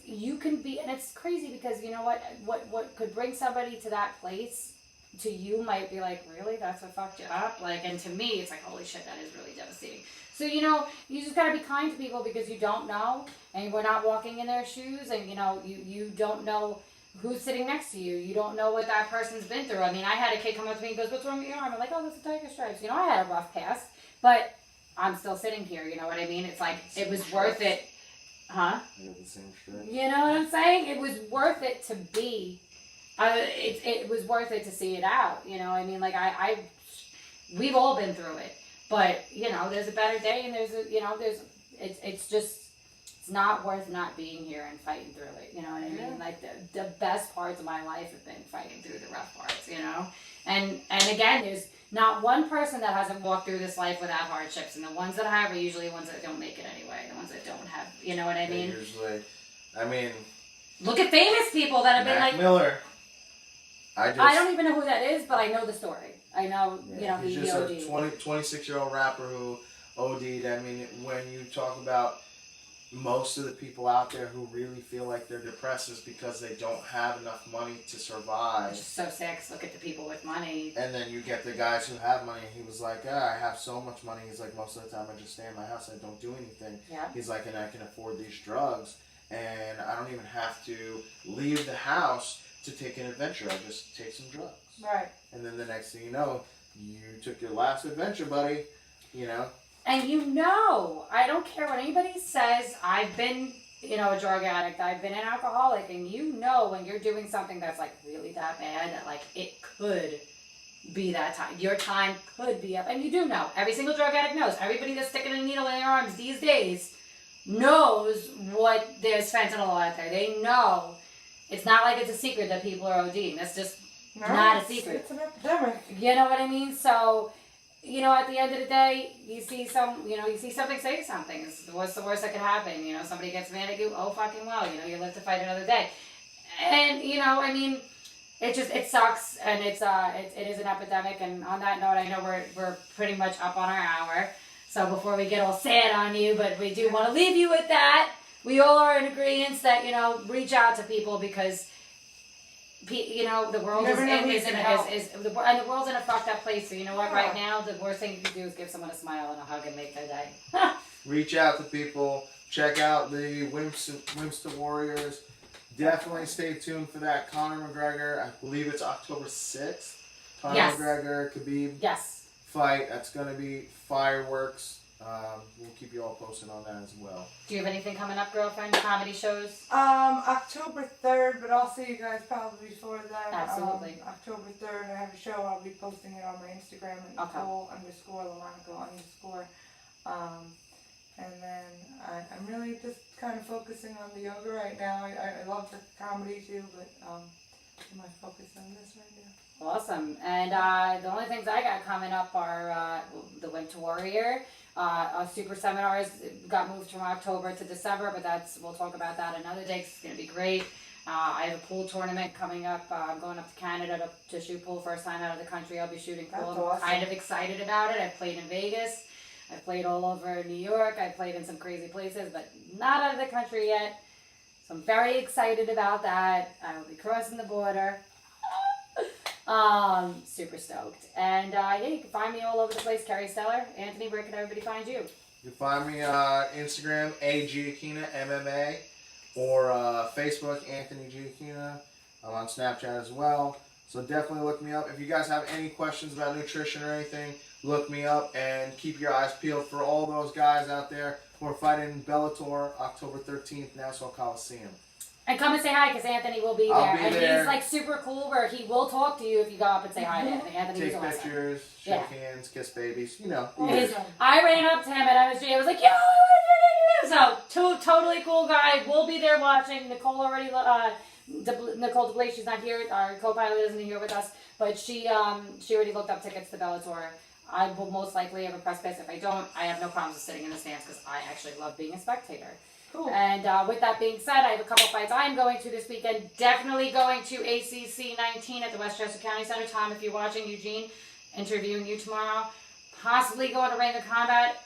you can be, and it's crazy because you know what could bring somebody to that place, to you might be like, really, that's what fucked you up, like, and to me, it's like, holy shit, that is really devastating. So, you know, you just gotta be kind to people because you don't know, and we're not walking in their shoes, and you know, you don't know who's sitting next to you. You don't know what that person's been through. I mean, I had a kid come up to me and goes, "What's wrong with your arm?" I'm like, "Oh, that's a tiger stripes." You know, I had a rough past, but I'm still sitting here, you know what I mean? It's like, it was worth it. Huh? You have the same stripes. You know what I'm saying? It was worth it to be, it was worth it to see it out, you know, I mean, like, we've all been through it. But, you know, there's a better day, and it's not worth not being here and fighting through it, you know what I mean? Like, the best parts of my life have been fighting through the rough parts, you know? And again, there's not one person that hasn't walked through this life without hardships, and the ones that have are usually the ones that don't make it anyway, the ones that don't have, you know what I mean? Usually, I mean... Look at famous people that have been like... Miller. I don't even know who that is, but I know the story. I know, you know, he's he just OD'd. a 26-year-old rapper who OD'd. I mean, when you talk about most of the people out there who really feel like they're depressed is because they don't have enough money to survive. It's just so sick. Look at the people with money. And then you get the guys who have money. He was like, I have so much money. He's like, most of the time I just stay in my house and I don't do anything. Yeah. He's like, and I can afford these drugs. And I don't even have to leave the house to take an adventure. I just take some drugs. Right. And then the next thing you know, you took your last adventure, buddy. You know? And you know, I don't care what anybody says, I've been, you know, a drug addict, I've been an alcoholic, and you know when you're doing something that's like really that bad, that like it could be that time. Your time could be up. And you do know. Every single drug addict knows. Everybody that's sticking a needle in their arms these days knows what there's fentanyl out there. They know. It's not like it's a secret that people are ODing. That's just not a secret. It's an epidemic. You know what I mean? So, you know, at the end of the day, you see something, say something. What's the worst that could happen? You know, somebody gets mad at you, oh fucking well, you know, you live to fight another day. And, you know, I mean, it sucks, and it is an epidemic, and on that note, I know we're pretty much up on our hour. So before we get all sad on you, but we do want to leave you with that. We all are in agreement that, you know, reach out to people because, you know, the world and the world's in a fucked up place. So you know what? Right now, the worst thing you can do is give someone a smile and a hug and make their day. Reach out to people. Check out the Wimps Warriors. Definitely stay tuned for that Conor McGregor. I believe it's October 6th. Conor McGregor, Khabib fight. That's going to be fireworks. We'll keep you all posted on that as well. Do you have anything coming up, girlfriend? Comedy shows? October 3rd, but I'll see you guys probably before that. Absolutely. October 3rd, I have a show. I'll be posting it on my Instagram at Nicole _LoMonaco _. And then I'm really just kind of focusing on the yoga right now. I love the comedy too, but I'm focused on this right now. Awesome. And the only things I got coming up are the Winter Warrior. Our super seminars got moved from October to December, but we'll talk about that another day 'cause it's going to be great. I have a pool tournament coming up. I'm going up to Canada to shoot pool. First time out of the country, I'll be shooting pool. That's I'm awesome. kind of excited about it. I've played in Vegas. I've played all over New York. I've played in some crazy places, but not out of the country yet. So I'm very excited about that. I will be crossing the border. Super stoked. And you can find me all over the place, Kerry Stellar. Anthony, where can everybody find you? You can find me on Instagram, Giacchina MMA, or Facebook, Anthony Giacchina. I'm on Snapchat as well. So definitely look me up. If you guys have any questions about nutrition or anything, look me up and keep your eyes peeled for all those guys out there who are fighting Bellator October 13th, Nassau Coliseum. And come and say hi because Anthony will be there. I'll be and there. he's like super cool where he will talk to you if you go up and say hi to Anthony. Anthony's Take awesome. pictures, shake hands, kiss babies. You know. Awesome. I ran up to him at MSG. I was like, yo! So, totally cool guy. We'll be there watching. Nicole already, Nicole DeBlay, she's not here. Our co-pilot isn't here with us. But she already looked up tickets to Bellator. I will most likely have a press pass. If I don't, I have no problems with sitting in the stands because I actually love being a spectator. Cool. And with that being said, I have a couple fights I'm going to this weekend. Definitely going to ACC 19 at the Westchester County Center. Tom, if you're watching, Eugene, interviewing you tomorrow. Possibly going to Ring of Combat.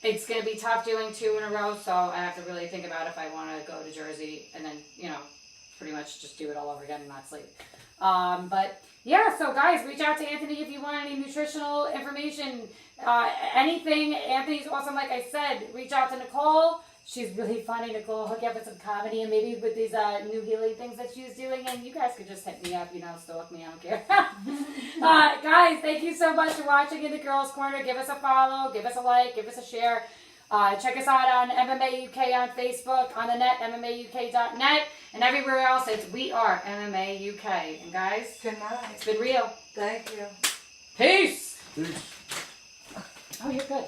It's going to be tough doing 2 in a row, so I have to really think about if I want to go to Jersey and then, pretty much just do it all over again and not sleep. But yeah, so guys, reach out to Anthony if you want any nutritional information, anything. Anthony's awesome, like I said. Reach out to Nicole. She's really funny. Nicole, hook you up with some comedy and maybe with these new healing things that she's doing. And you guys could just hit me up, stalk me. I don't care. Guys, thank you so much for watching In the Girls Corner. Give us a follow, give us a like, give us a share. Check us out on MMA UK on Facebook, on the net, mmauk.net, and everywhere else. It's We Are MMA UK. And guys, Good night. it's been real. Thank you. Peace. Peace. Oh, you're good.